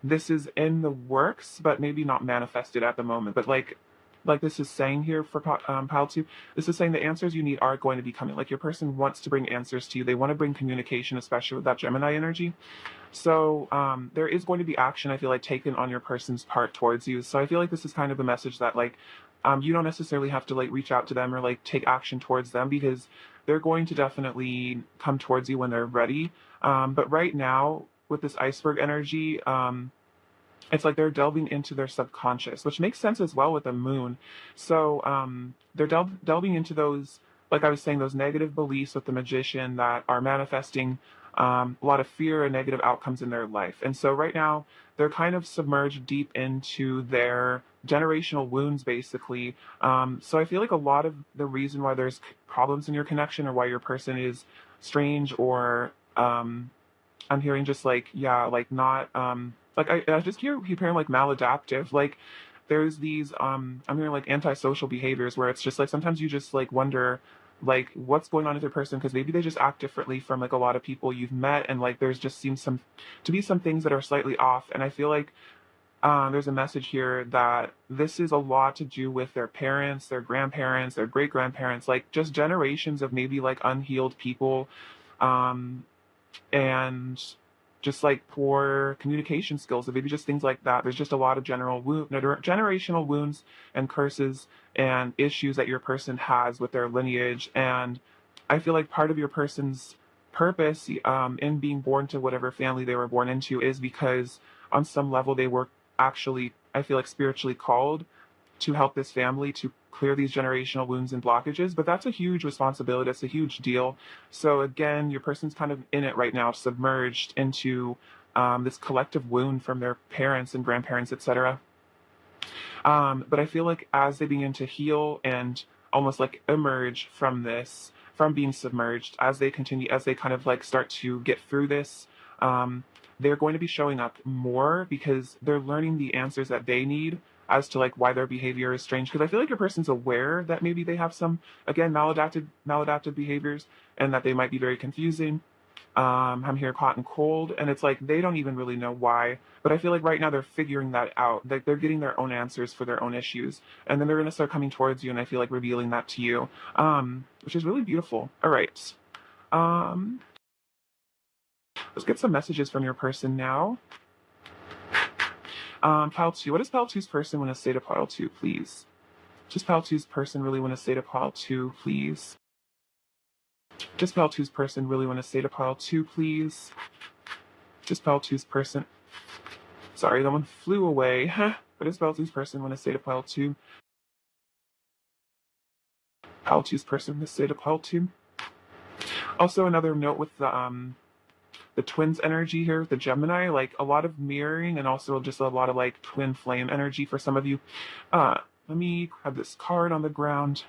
A: this is in the works, but maybe not manifested at the moment. But like this is saying here for Pile 2, this is saying the answers you need are going to be coming. Like, your person wants to bring answers to you. They want to bring communication, especially with that Gemini energy. So there is going to be action, I feel like, taken on your person's part towards you. So I feel like this is kind of a message that like you don't necessarily have to like reach out to them or like take action towards them, because they're going to definitely come towards you when they're ready. But right now, with this iceberg energy, it's like they're delving into their subconscious, which makes sense as well with the moon. So they're delving into those, like I was saying, those negative beliefs with the magician that are manifesting a lot of fear and negative outcomes in their life. And so right now, they're kind of submerged deep into their generational wounds, basically. So I feel like a lot of the reason why there's problems in your connection, or why your person is strange, or I'm hearing just like, yeah, like not, like I just hearing like maladaptive. Like, there's these, I'm hearing like antisocial behaviors, where it's just like sometimes you just like wonder like what's going on with your person, because maybe they just act differently from like a lot of people you've met, and like there's just seems to be some things that are slightly off. And I feel like there's a message here that this is a lot to do with their parents, their grandparents, their great grandparents, like just generations of maybe like unhealed people. Um, and just like poor communication skills, and maybe just things like that. There's just a lot of generational wounds and curses and issues that your person has with their lineage. And I feel like part of your person's purpose in being born to whatever family they were born into is because on some level they were actually, I feel like, spiritually called to help this family to clear these generational wounds and blockages. But that's a huge responsibility. That's a huge deal. So again, your person's kind of in it right now, submerged into this collective wound from their parents and grandparents, etc. But I feel like as they begin to heal and almost like emerge from this, from being submerged, as they continue, as they kind of like start to get through this, um, they're going to be showing up more because they're learning the answers that they need as to like why their behavior is strange. Because I feel like your person's aware that maybe they have some, again, maladaptive behaviors, and that they might be very confusing. I'm here hot and cold, and it's like they don't even really know why. But I feel like right now they're figuring that out. Like they're getting their own answers for their own issues, and then they're gonna start coming towards you, and I feel like revealing that to you, which is really beautiful. All right, um, let's get some messages from your person now. Pile two. What does pile two's person want to say to pile two, please? Just pile two's person really want to say to pile two, please? Just pile two's person really want to say to pile two, please? Just pile two's person. Sorry, that one flew away. But is pile two's person want to say to pile two? Pile two's person want to say to pile two? Also, another note with the twins energy here, the Gemini, like a lot of mirroring and also just a lot of like twin flame energy for some of you. Let me grab this card on the ground.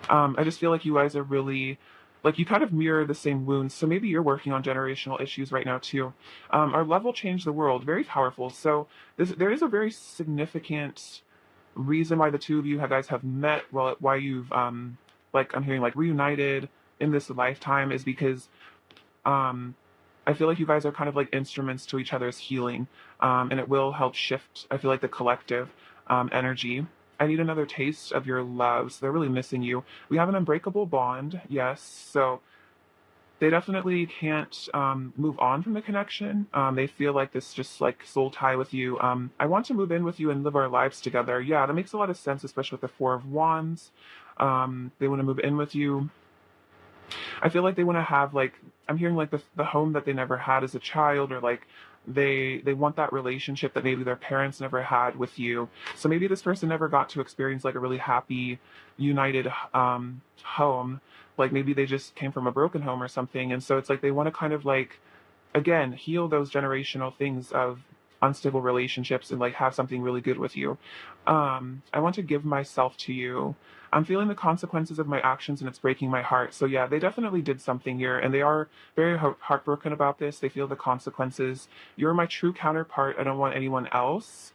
A: I just feel like you guys are really, like, you kind of mirror the same wounds. So maybe you're working on generational issues right now too. Our love will change the world. Very powerful. So there is a very significant reason why the two of you guys have met. Well, why you've like I'm hearing like reunited in this lifetime is because I feel like you guys are kind of like instruments to each other's healing, and it will help shift, I feel like, the collective energy. I need another taste of your love. So they're really missing you. We have an unbreakable bond, yes. So they definitely can't move on from the connection. They feel like this just like soul tie with you. I want to move in with you and live our lives together. Yeah, that makes a lot of sense, especially with the Four of Wands. They want to move in with you. I feel like they want to have like I'm hearing like the home that they never had as a child, or like they want that relationship that maybe their parents never had with you. So maybe this person never got to experience like a really happy, united home. Like maybe they just came from a broken home or something, and so it's like they want to kind of like again heal those generational things of unstable relationships and like have something really good with you. I want to give myself to you. I'm feeling the consequences of my actions and it's breaking my heart. So yeah, they definitely did something here and they are very heartbroken about this. They feel the consequences. You're my true counterpart. I don't want anyone else.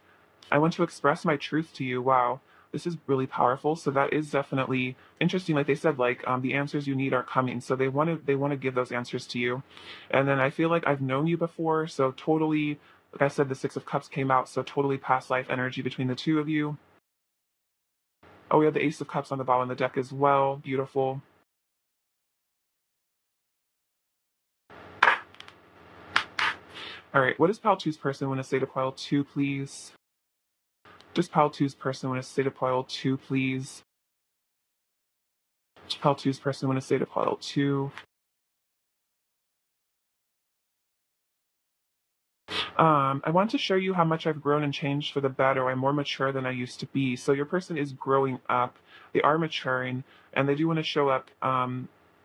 A: I want to express my truth to you. Wow. This is really powerful. So that is definitely interesting. Like they said, like the answers you need are coming. So they want to give those answers to you. And then I feel like I've known you before. So totally, like I said, the Six of Cups came out. So totally past life energy between the two of you. Oh, we have the Ace of Cups on the bottom of the deck as well. Beautiful. All right, what does Pile Two's person want to say to Pile Two, please? Does Pile Two's person want to say to Pile Two, please? Does Pile Two's person want to say to Pile Two? I want to show you how much I've grown and changed for the better. I'm more mature than I used to be. So your person is growing up. They are maturing, and they do want to show up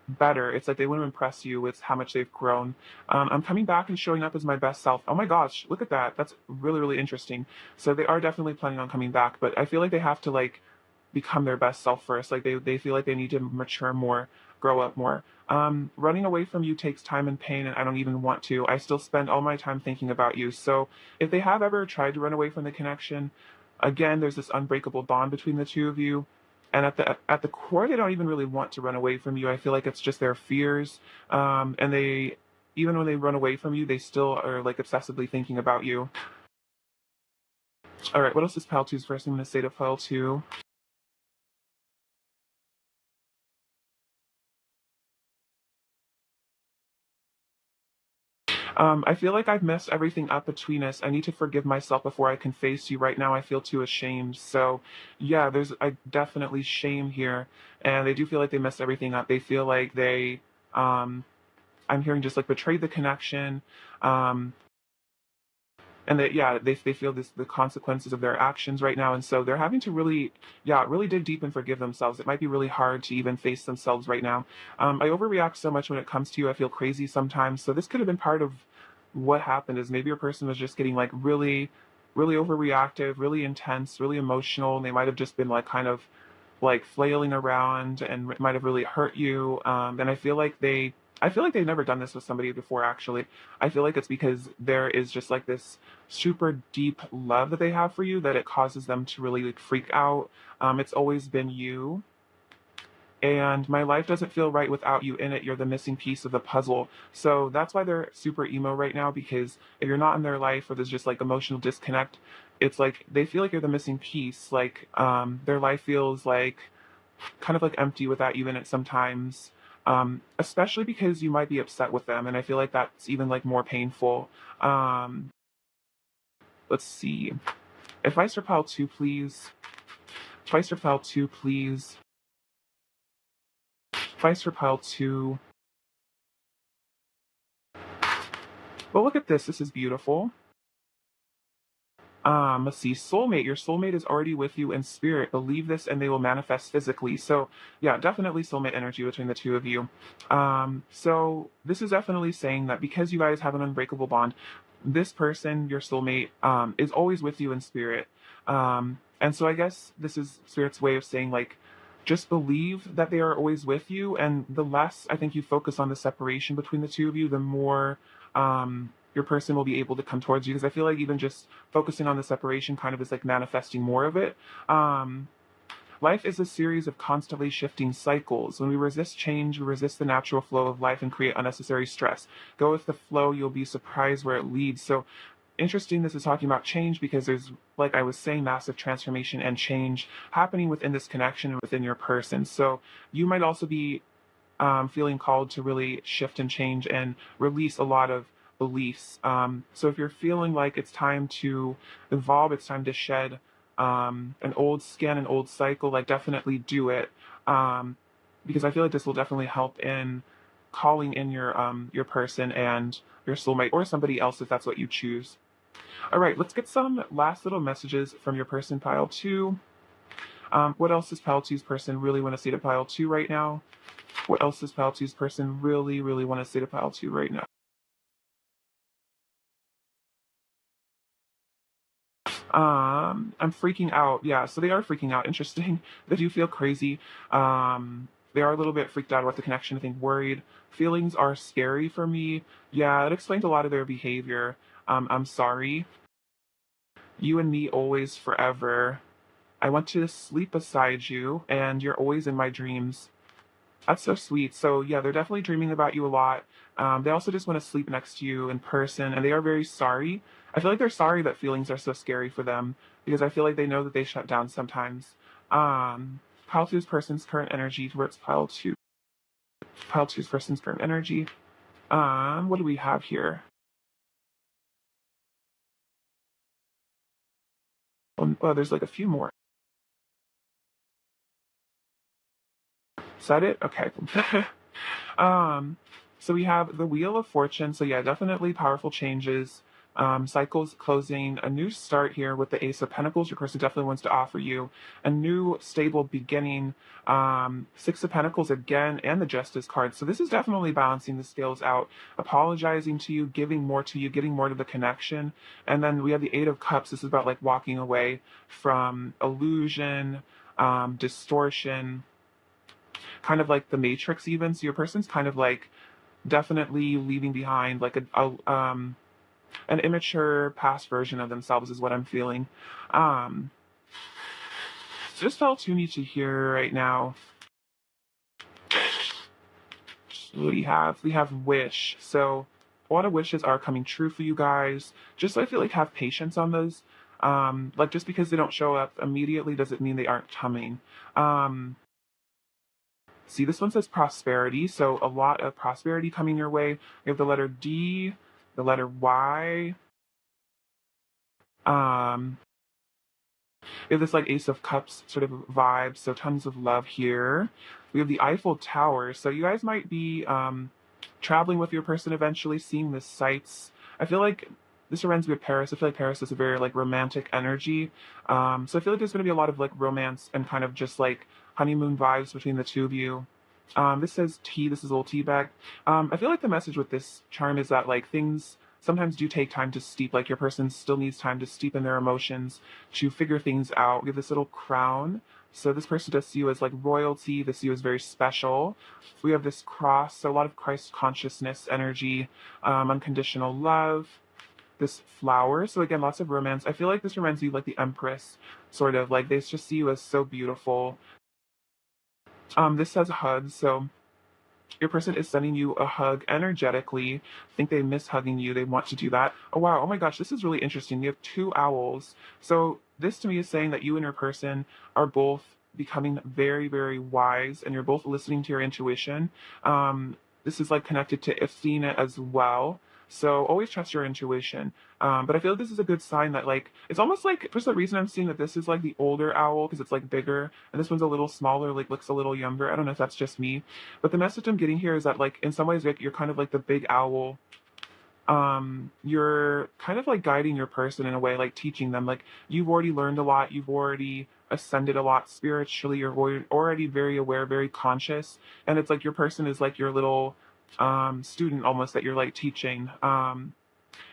A: better. It's like they want to impress you with how much they've grown. I'm coming back and showing up as my best self. Oh my gosh, look at that. That's really, really interesting. So they are definitely planning on coming back, but I feel like they have to like become their best self first. Like they feel like they need to mature more, grow up more. Running away from you takes time and pain, and I don't even want to. I still spend all my time thinking about you. So if they have ever tried to run away from the connection, again, there's this unbreakable bond between the two of you. And at the core, they don't even really want to run away from you. I feel like it's just their fears. And they even when they run away from you, they still are like obsessively thinking about you. All right, what else is pile two's first? I'm going to say to pile two. I feel like I've messed everything up between us. I need to forgive myself before I can face you. Right now, I feel too ashamed. So, yeah, there's I definitely shame here, and they do feel like they messed everything up. They feel like they, um, I'm hearing just like betrayed the connection, um, and that yeah, they feel the consequences of their actions right now, and so they're having to really really dig deep and forgive themselves. It might be really hard to even face themselves right now. I overreact so much when it comes to you. I feel crazy sometimes, so this could have been part of what happened. Is maybe your person was just getting like really overreactive, really intense, really emotional, and they might have just been like kind of like flailing around and it might have really hurt you. And I feel like they've never done this with somebody before, actually. I feel like it's because there is just like this super deep love that they have for you that it causes them to really like freak out. It's always been you. And my life doesn't feel right without you in it. You're the missing piece of the puzzle. So that's why they're super emo right now, because if you're not in their life or there's just like emotional disconnect, it's like they feel like you're the missing piece. Like their life feels like kind of like empty without you in it sometimes. Especially because you might be upset with them, and I feel like that's even like more painful. Um, let's see. Advice for pile two, please. Advice for pile two, please. Advice for pile two. Well, look at this. This is beautiful. Let's see, soulmate. Your soulmate is already with you in spirit. Believe this and they will manifest physically. So yeah, definitely soulmate energy between the two of you. So this is definitely saying that because you guys have an unbreakable bond, this person, your soulmate, is always with you in spirit. And so I guess this is spirit's way of saying like just believe that they are always with you, and the less I think you focus on the separation between the two of you, the more your person will be able to come towards you, because I feel like even just focusing on the separation kind of is like manifesting more of it. Um, Life is a series of constantly shifting cycles. When we resist change, we resist the natural flow of life and create unnecessary stress. Go with the flow, you'll be surprised where it leads. So, interesting, this is talking about change because there's, like I was saying, massive transformation and change happening within this connection and within your person. So, you might also be feeling called to really shift and change and release a lot of beliefs. So if you're feeling like it's time to evolve, it's time to shed an old skin, an old cycle, like definitely do it. Because I feel like this will definitely help in calling in your person and your soulmate or somebody else if that's what you choose. All right, let's get some last little messages from your person pile two. What else does pile two's person really want to say to pile two right now? What else does pile two's person really want to say to pile two right now? I'm freaking out. Yeah, so they are freaking out. Interesting. They do feel crazy. They are a little bit freaked out about the connection. I think worried. Feelings are scary for me. Yeah, it explains a lot of their behavior. I'm sorry. You and me always forever. I want to sleep beside you, and you're always in my dreams. That's so sweet. So yeah, they're definitely dreaming about you a lot. They also just want to sleep next to you in person, and they are very sorry. I feel like they're sorry that feelings are so scary for them because I feel like they know that they shut down sometimes. Pile two's person's current energy towards pile two. Pile two's person's current energy. What do we have here? Oh, there's like a few more. Is that it? Okay. Um, so we have the Wheel of Fortune. So yeah, definitely powerful changes. Cycles closing, a new start here with the Ace of Pentacles. Your person definitely wants to offer you a new stable beginning. Six of Pentacles again, and the Justice card. So this is definitely balancing the scales out, apologizing to you, giving more to you, getting more to the connection. And then we have the Eight of Cups. This is about like walking away from illusion, distortion, kind of like the Matrix even. So your person's kind of like definitely leaving behind like an immature past version of themselves is what I'm feeling. Um, just felt you need to hear right now. We have wish. So a lot of wishes are coming true for you guys. Just I feel like have patience on those. Like just because they don't show up immediately doesn't mean they aren't coming. Um, See, this one says prosperity, so a lot of prosperity coming your way. We have the letter D, the letter Y. Um, we have this like Ace of Cups sort of vibe, so tons of love here. We have the Eiffel Tower, so you guys might be traveling with your person eventually, seeing the sights. I feel like this reminds me of Paris. I feel like Paris is a very like romantic energy. So I feel like there's going to be a lot of like romance and kind of just like honeymoon vibes between the two of you. This says tea. This is a little tea bag. I feel like the message with this charm is that like things sometimes do take time to steep. Like your person still needs time to steep in their emotions to figure things out. We have this little crown. So this person does see you as like royalty. They see you as very special. We have this cross. So a lot of Christ consciousness energy, unconditional love. This flower. So again, lots of romance. I feel like this reminds me of like the Empress, sort of like they just see you as so beautiful. This says hug. So your person is sending you a hug energetically. I think they miss hugging you. They want to do that. Oh, wow. Oh my gosh. This is really interesting. You have two owls. So this to me is saying that you and your person are both becoming very, very wise and you're both listening to your intuition. This is like connected to Athena as well. So always trust your intuition. But I feel like this is a good sign that like it's almost like for some reason I'm seeing that this is like the older owl because it's like bigger and this one's a little smaller, like looks a little younger. I don't know if that's just me, but the message I'm getting here is that like in some ways like you're kind of like the big owl. You're kind of like guiding your person in a way, like teaching them. Like you've already learned a lot, you've already ascended a lot spiritually, you're already very aware, very conscious, and it's like your person is like your little student almost that you're like teaching.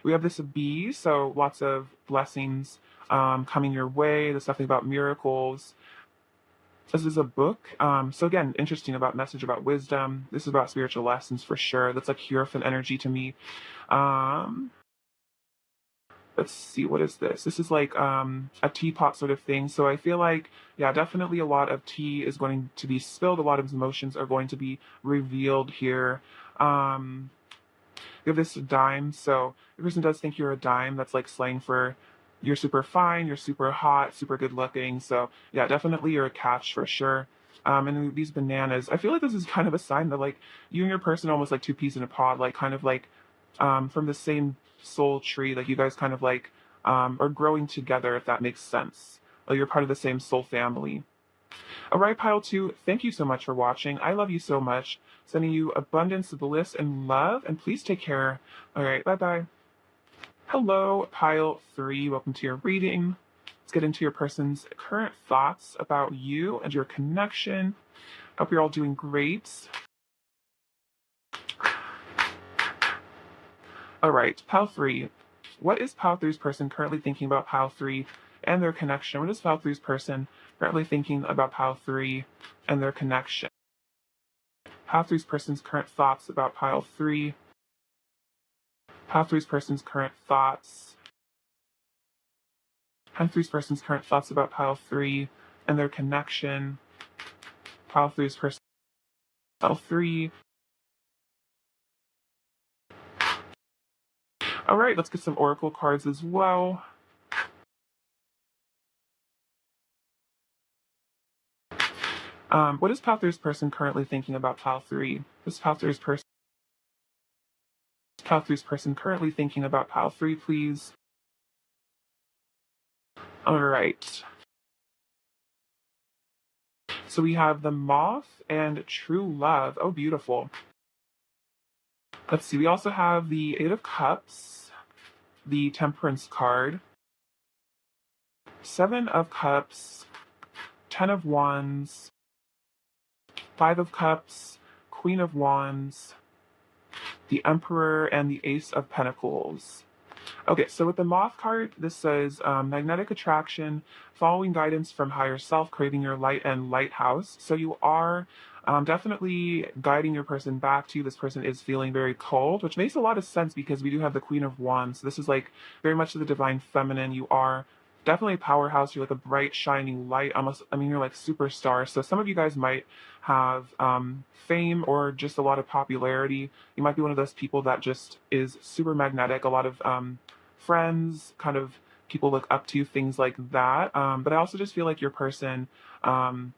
A: We have this bee, so lots of blessings coming your way. There's something about miracles. This is a book. So again, interesting about message about wisdom. This is about spiritual lessons for sure. That's like Hierophant energy to me. Um, let's see, what is this? This is like a teapot sort of thing. So I feel like, yeah, definitely a lot of tea is going to be spilled. A lot of emotions are going to be revealed here. Um, you have this dime. So the person does think you're a dime. That's like slang for you're super fine, you're super hot, super good looking. So yeah, definitely you're a catch for sure. And then these bananas, I feel like this is kind of a sign that like you and your person are almost like two peas in a pod, like kind of like from the same soul tree, like you guys kind of like are growing together, if that makes sense. Like you're part of the same soul family. All right, pile two, thank you so much for watching. I love you so much. Sending you abundance, bliss, and love, and please take care. All right, bye-bye. Hello, pile three. Welcome to your reading. Let's get into your person's current thoughts about you and your connection. Hope you're all doing great. All right, pile three. What is pile three's person currently thinking about pile three and their connection? What is pile three's person currently thinking about pile three and their connection? Pile three's person's current thoughts about pile three. Pile three's person's current thoughts. Pile three's person's current thoughts about pile three and their connection. Pile three's person. Pile three. All right, let's get some oracle cards as well. What is pile three's person currently thinking about pile three? What is pile three's person currently thinking about pile three, please? All right. So we have the moth and true love. Oh, beautiful. Let's see. We also have the Eight of Cups, the Temperance card, Seven of Cups, Ten of Wands, Five of Cups, Queen of Wands, the Emperor, and the Ace of Pentacles. Okay, so with the Moth card, this says magnetic attraction, following guidance from higher self, creating your light and lighthouse. So you are definitely guiding your person back to you. This person is feeling very cold, which makes a lot of sense because we do have the Queen of Wands. So this is like very much the divine feminine. You are definitely a powerhouse. You're like a bright, shining light. Almost, I mean, you're like superstar. So some of you guys might have fame or just a lot of popularity. You might be one of those people that just is super magnetic. A lot of friends kind of people look up to you, things like that. But I also just feel like your person um,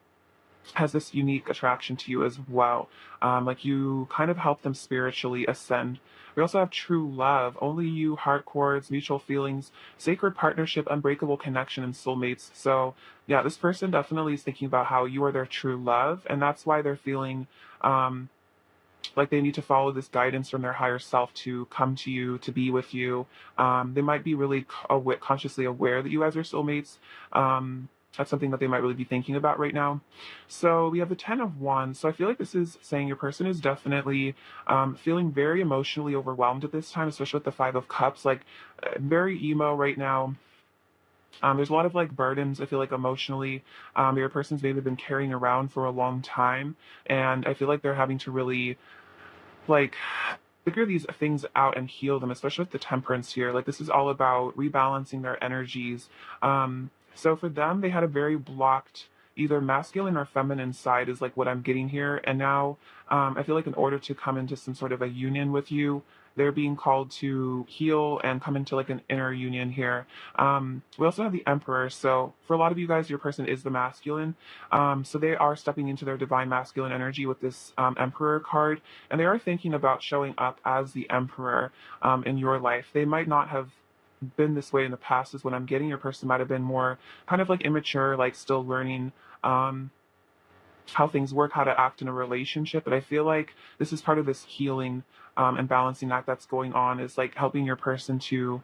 A: has this unique attraction to you as well. Like you kind of help them spiritually ascend. We also have true love, only you, heart chords, mutual feelings, sacred partnership, unbreakable connection, and soulmates. So, yeah, this person definitely is thinking about how you are their true love, and that's why they're feeling um, like they need to follow this guidance from their higher self to come to you, to be with you. They might be really consciously aware that you guys are soulmates. That's something that they might really be thinking about right now. So we have the 10 of Wands. So I feel like this is saying your person is definitely feeling very emotionally overwhelmed at this time, especially with the 5 of Cups, like very emo right now. There's a lot of like burdens, I feel like emotionally, your person's maybe been carrying around for a long time. And I feel like they're having to really like figure these things out and heal them, especially with the temperance here. Like this is all about rebalancing their energies. So for them, they had a very blocked either masculine or feminine side is like what I'm getting here. And now I feel like in order to come into some sort of a union with you, they're being called to heal and come into like an inner union here. We also have the Emperor. So for a lot of you guys, your person is the masculine. So they are stepping into their divine masculine energy with this Emperor card, and they are thinking about showing up as the Emperor in your life. They might not have been this way in the past, is what I'm getting. Your person might have been more kind of like immature, like still learning how things work, how to act in a relationship. But I feel like this is part of this healing and balancing act that's going on, is like helping your person to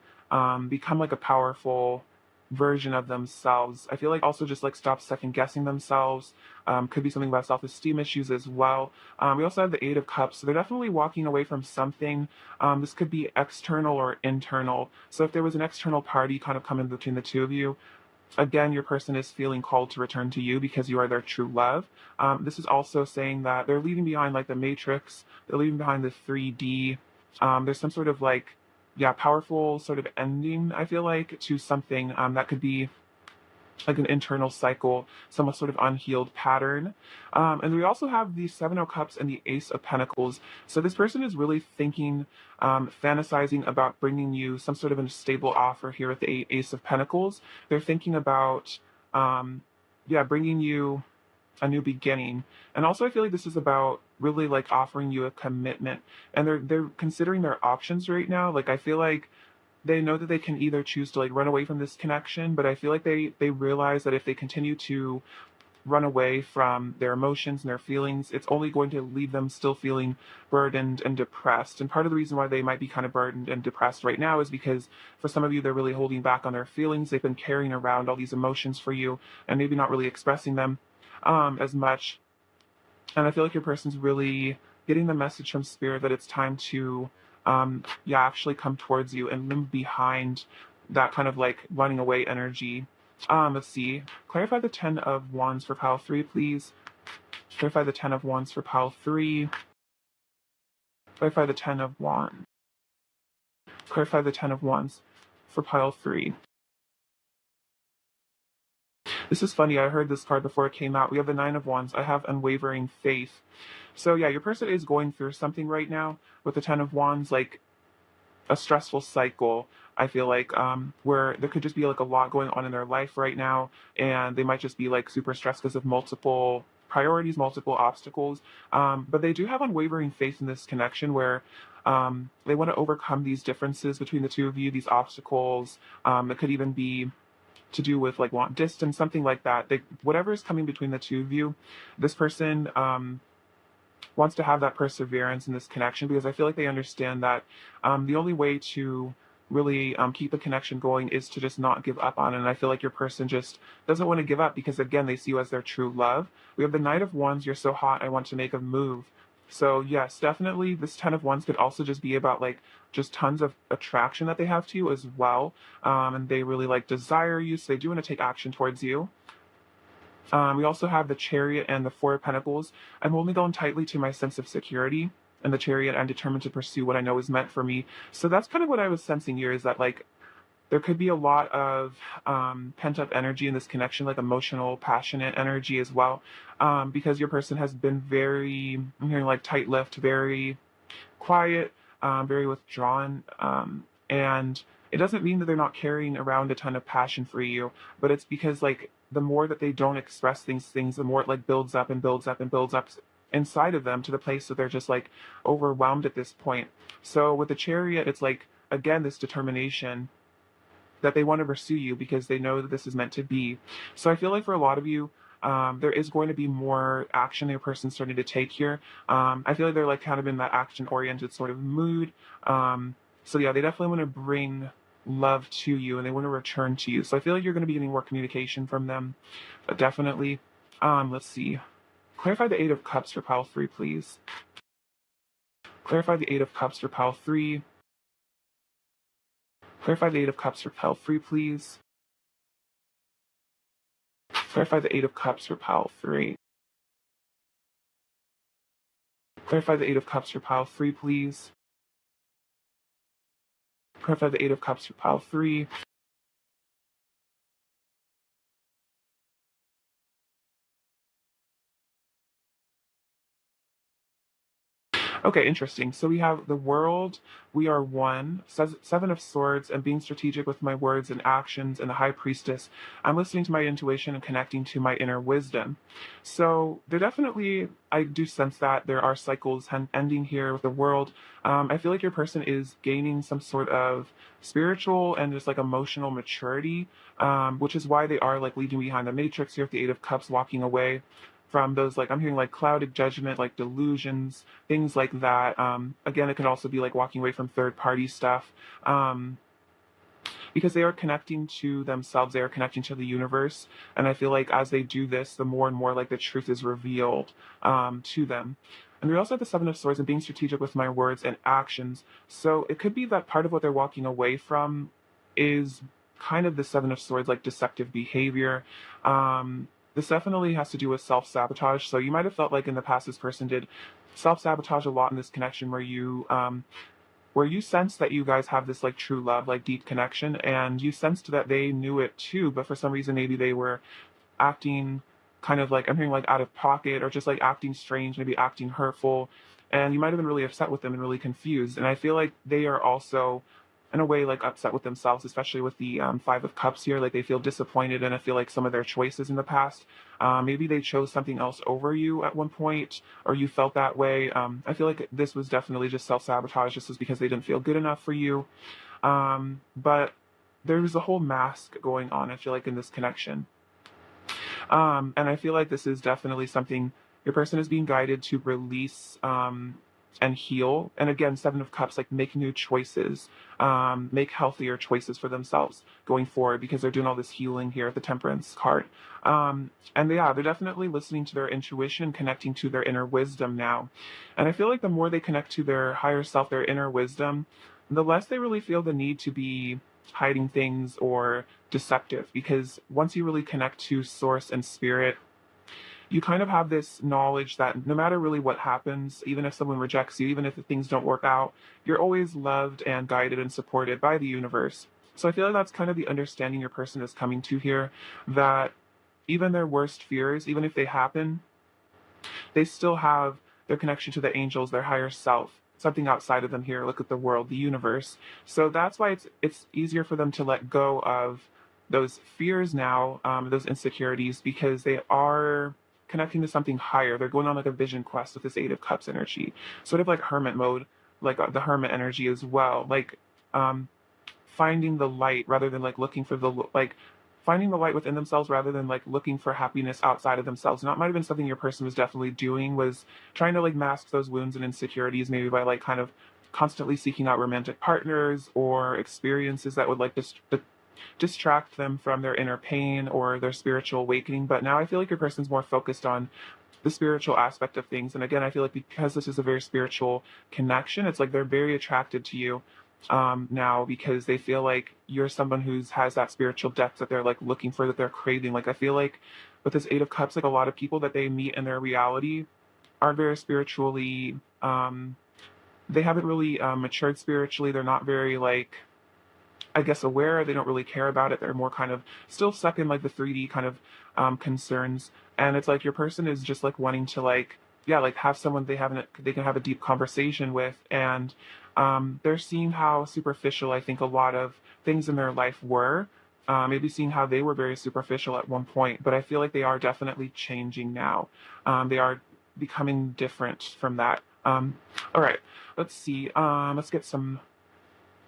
A: become like a powerful version of themselves. I feel like also just like stop second guessing themselves. Could be something about self-esteem issues as well. We also have the 8 of Cups. So they're definitely walking away from something. This could be external or internal. So if there was an external party kind of coming between the two of you, again, your person is feeling called to return to you because you are their true love. This is also saying that they're leaving behind like the Matrix, they're leaving behind the 3D. There's some sort of like, yeah, powerful sort of ending, I feel like, to something that could be like an internal cycle, some sort of unhealed pattern. And we also have the 7 of Cups and the Ace of Pentacles. So this person is really thinking, fantasizing about bringing you some sort of a stable offer here with the Ace of Pentacles. They're thinking about, yeah, bringing you a new beginning. And also I feel like this is about really like offering you a commitment. And they're considering their options right now. Like I feel like they know that they can either choose to like run away from this connection, but I feel like they realize that if they continue to run away from their emotions and their feelings, it's only going to leave them still feeling burdened and depressed. And part of the reason why they might be kind of burdened and depressed right now is because for some of you, they're really holding back on their feelings. They've been carrying around all these emotions for you and maybe not really expressing them as much. And I feel like your person's really getting the message from spirit that it's time to, yeah, actually come towards you and leave behind that kind of like running away energy. Let's see. Clarify the 10 of Wands for pile 3, please. Clarify the 10 of Wands for pile 3. Clarify the 10 of Wands. Clarify the 10 of Wands for pile 3. This is funny. I heard this card before it came out. We have the 9 of Wands. I have unwavering faith. So yeah, your person is going through something right now with the 10 of Wands, like a stressful cycle. I feel like where there could just be like a lot going on in their life right now, and they might just be like super stressed because of multiple priorities, multiple obstacles. But they do have unwavering faith in this connection where they want to overcome these differences between the two of you, these obstacles. It could even be to do with like long distance, something like that. Whatever is coming between the two of you, this person wants to have that perseverance in this connection, because I feel like they understand that the only way to really keep a connection going is to just not give up on it. And I feel like your person just doesn't want to give up because, again, they see you as their true love. We have the Knight of Wands. You're so hot, I want to make a move. So yes, definitely this 10 of Wands could also just be about like just tons of attraction that they have to you as well. And they really like desire you, so they do want to take action towards you. We also have the Chariot and the 4 of Pentacles. I'm holding on tightly to my sense of security. And the Chariot, I'm determined to pursue what I know is meant for me. So that's kind of what I was sensing here, is that like there could be a lot of pent up energy in this connection, like emotional, passionate energy as well. Because your person has been very, I'm hearing like tight lipped, very quiet, very withdrawn. And it doesn't mean that they're not carrying around a ton of passion for you, but it's because like the more that they don't express things, the more it like builds up and builds up and builds up inside of them to the place that they're just like overwhelmed at this point. So with the Chariot, it's like again this determination that they want to pursue you because they know that this is meant to be. So I feel like for a lot of you, there is going to be more action your person's starting to take here. I feel like they're like kind of in that action oriented sort of mood. So yeah, they definitely want to bring love to you and they want to return to you. So I feel like you're going to be getting more communication from them, but definitely. Let's see. Clarify the Eight of Cups for pile 3, please. Clarify the Eight of Cups for pile 3. Clarify the Eight of Cups for pile 3, please. Clarify the Eight of Cups for pile 3. Clarify the Eight of Cups for pile 3, please. Clarify the Eight of Cups for pile 3. Okay, interesting. So we have the World, we are one, Seven of Swords, and being strategic with my words and actions, and the High Priestess. I'm listening to my intuition and connecting to my inner wisdom. So there definitely, I do sense that there are cycles ending here with the World. I feel like your person is gaining some sort of spiritual and just like emotional maturity, which is why they are like leaving behind the Matrix here with the Eight of Cups, walking away from those like I'm hearing like clouded judgment, like delusions, things like that. Again, it could also be like walking away from third party stuff. Because they are connecting to themselves, they are connecting to the universe. And I feel like as they do this, the more and more like the truth is revealed to them. And we also have the Seven of Swords and being strategic with my words and actions. So it could be that part of what they're walking away from is kind of the Seven of Swords, like deceptive behavior. This definitely has to do with self-sabotage. So you might have felt like in the past this person did self-sabotage a lot in this connection where you sense that you guys have this like true love, like deep connection, and you sensed that they knew it too, but for some reason maybe they were acting kind of like I'm hearing like out of pocket or just like acting strange, maybe acting hurtful, and you might have been really upset with them and really confused. And I feel like they are also in a way like upset with themselves, especially with the Five of Cups here. Like they feel disappointed, and I feel like some of their choices in the past, maybe they chose something else over you at one point, or you felt that way. I feel like this was definitely just self-sabotage, just because they didn't feel good enough for you. But there's a whole mask going on, I feel like, in this connection. And I feel like this is definitely something your person is being guided to release and heal. And again, Seven of Cups, like make new choices, make healthier choices for themselves going forward because they're doing all this healing here at the Temperance card. And yeah, they're definitely listening to their intuition, connecting to their inner wisdom now. And I feel like the more they connect to their higher self, their inner wisdom, the less they really feel the need to be hiding things or deceptive, because once you really connect to source and spirit, you kind of have this knowledge that no matter really what happens, even if someone rejects you, even if things don't work out, you're always loved and guided and supported by the universe. So I feel like that's kind of the understanding your person is coming to here, that even their worst fears, even if they happen, they still have their connection to the angels, their higher self, something outside of them here. Look at the world, the universe. So that's why it's easier for them to let go of those fears now, those insecurities, because they are connecting to something higher. They're going on like a vision quest with this Eight of Cups energy, sort of like hermit mode, like the hermit energy as well, like finding the light rather than like looking for the like finding the light within themselves rather than like looking for happiness outside of themselves. And that might have been something your person was definitely doing, was trying to like mask those wounds and insecurities, maybe by like kind of constantly seeking out romantic partners or experiences that would like distract them from their inner pain or their spiritual awakening. But now I feel like your person's more focused on the spiritual aspect of things. And again, I feel like because this is a very spiritual connection, it's like they're very attracted to you now, because they feel like you're someone who's has that spiritual depth that they're like looking for, that they're craving. Like I feel like with this Eight of Cups, like a lot of people that they meet in their reality aren't very spiritually they haven't really matured spiritually. They're not very like, I guess, aware. They don't really care about it. They're more kind of still stuck in like the 3D kind of concerns. And it's like your person is just like wanting to like, yeah, like have someone they can have a deep conversation with, and They're seeing how superficial I think a lot of things in their life were. Maybe seeing how they were very superficial at one point, but I feel like they are definitely changing now. They are becoming different from that. All right, let's see. Let's get some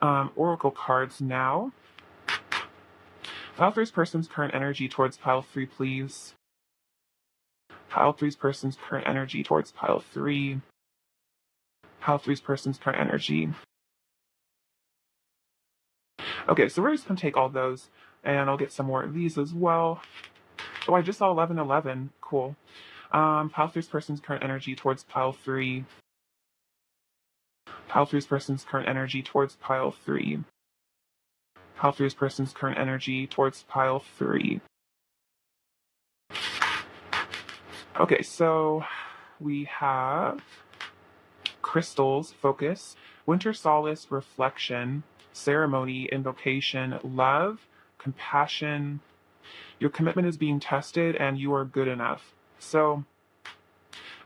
A: oracle cards now. Pile three's person's current energy towards pile three, please. Pile three's person's current energy towards pile three. Pile three's person's current energy. Okay, so we're just gonna take all those, and I'll get some more of these as well. Oh, I just saw 1111. Cool. Pile three's person's current energy towards pile three. Pile three's person's current energy towards pile three. Pile three's person's current energy towards pile three. Okay, so we have crystals, focus, winter solace, reflection, ceremony, invocation, love, compassion. Your commitment is being tested and you are good enough. So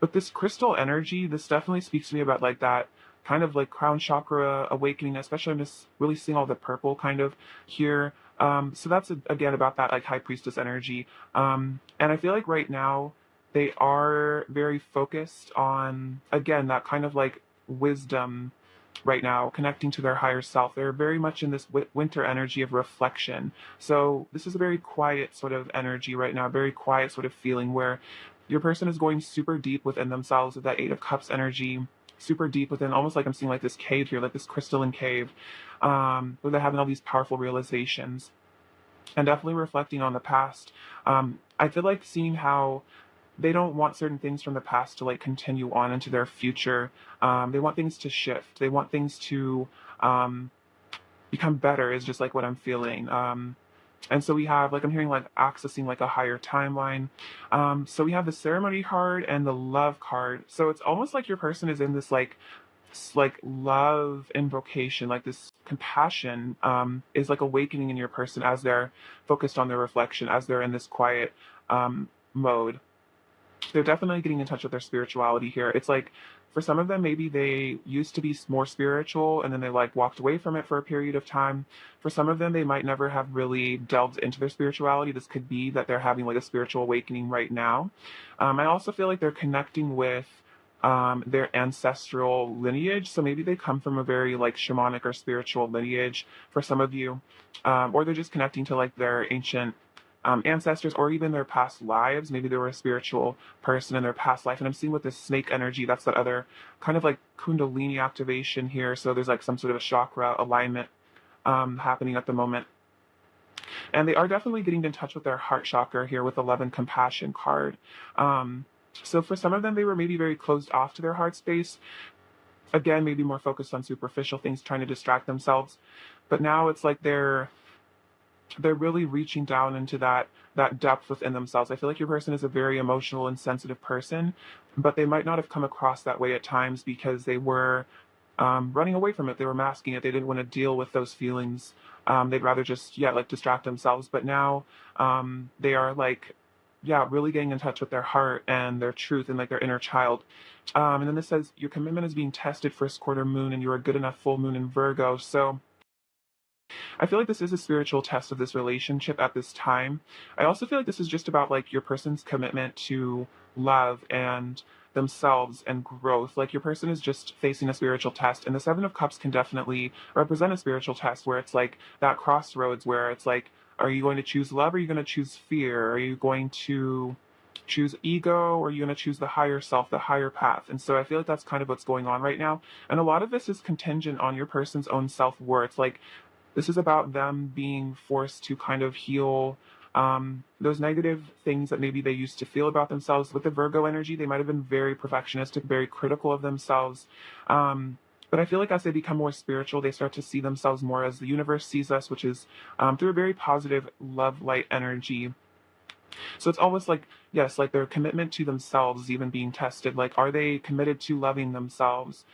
A: with this crystal energy, this definitely speaks to me about like that kind of like crown chakra awakening, especially I'm just really seeing all the purple kind of here. So that's again about that like high priestess energy. And I feel like right now they are very focused on again that kind of like wisdom right now, connecting to their higher self. They're very much in this winter energy of reflection. So this is a very quiet sort of energy right now, very quiet sort of feeling where your person is going super deep within themselves with that Eight of Cups energy, super deep within, almost like I'm seeing like this cave here, like this crystalline cave, where they're having all these powerful realizations and definitely reflecting on the past. I feel like seeing how they don't want certain things from the past to like continue on into their future. They want things to shift. They want things to become better is just like what I'm feeling. And so we have like I'm hearing like accessing like a higher timeline. So we have the ceremony card and the love card. So it's almost like your person is in this like love invocation, like this compassion is like awakening in your person as they're focused on their reflection, as they're in this quiet mode. They're definitely getting in touch with their spirituality here. It's like for some of them, maybe they used to be more spiritual and then they like walked away from it for a period of time. For some of them, they might never have really delved into their spirituality. This could be that they're having like a spiritual awakening right now. I also feel like they're connecting with their ancestral lineage. So maybe they come from a very like shamanic or spiritual lineage for some of you, or they're just connecting to like their ancient ancestors or even their past lives. Maybe they were a spiritual person in their past life. And I'm seeing with this snake energy, that's that other kind of like Kundalini activation here. So there's like some sort of a chakra alignment happening at the moment. And they are definitely getting in touch with their heart chakra here with 11 compassion card. So for some of them, they were maybe very closed off to their heart space. Again, maybe more focused on superficial things, trying to distract themselves. But now it's like they're really reaching down into that depth within themselves. I feel like your person is a very emotional and sensitive person, but they might not have come across that way at times because they were running away from it. They were masking it. They didn't want to deal with those feelings. They'd rather just like distract themselves. But now they are like really getting in touch with their heart and their truth and like their inner child. And then this says your commitment is being tested first quarter moon, and you are good enough full moon in Virgo. So I feel like this is a spiritual test of this relationship at this time. I also feel like this is just about like your person's commitment to love and themselves and growth. Like your person is just facing a spiritual test, and the Seven of Cups can definitely represent a spiritual test where it's like that crossroads where it's like, are you going to choose love or are you going to choose fear? Are you going to choose ego or are you going to choose the higher self, the higher path? And so I feel like that's kind of what's going on right now. And a lot of this is contingent on your person's own self-worth. Like this is about them being forced to kind of heal those negative things that maybe they used to feel about themselves. With the Virgo energy, they might have been very perfectionistic, very critical of themselves. But I feel like as they become more spiritual, they start to see themselves more as the universe sees us, which is through a very positive love light energy. So it's almost like, yes, like their commitment to themselves is even being tested. Like, are they committed to loving themselves?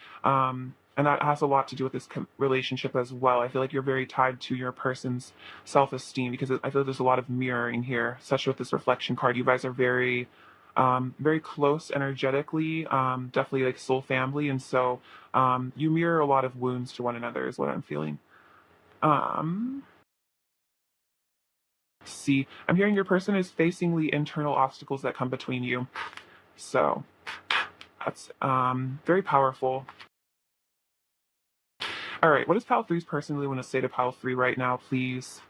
A: And that has a lot to do with this relationship as well. I feel like you're very tied to your person's self-esteem because I feel like there's a lot of mirroring here, especially with this reflection card. You guys are very very close energetically, definitely like soul family. And so you mirror a lot of wounds to one another, is what I'm feeling. Um, see, I'm hearing your person is facing the internal obstacles that come between you. So that's very powerful. All right, what does Pile Three's person really want to say to Pile Three right now, please?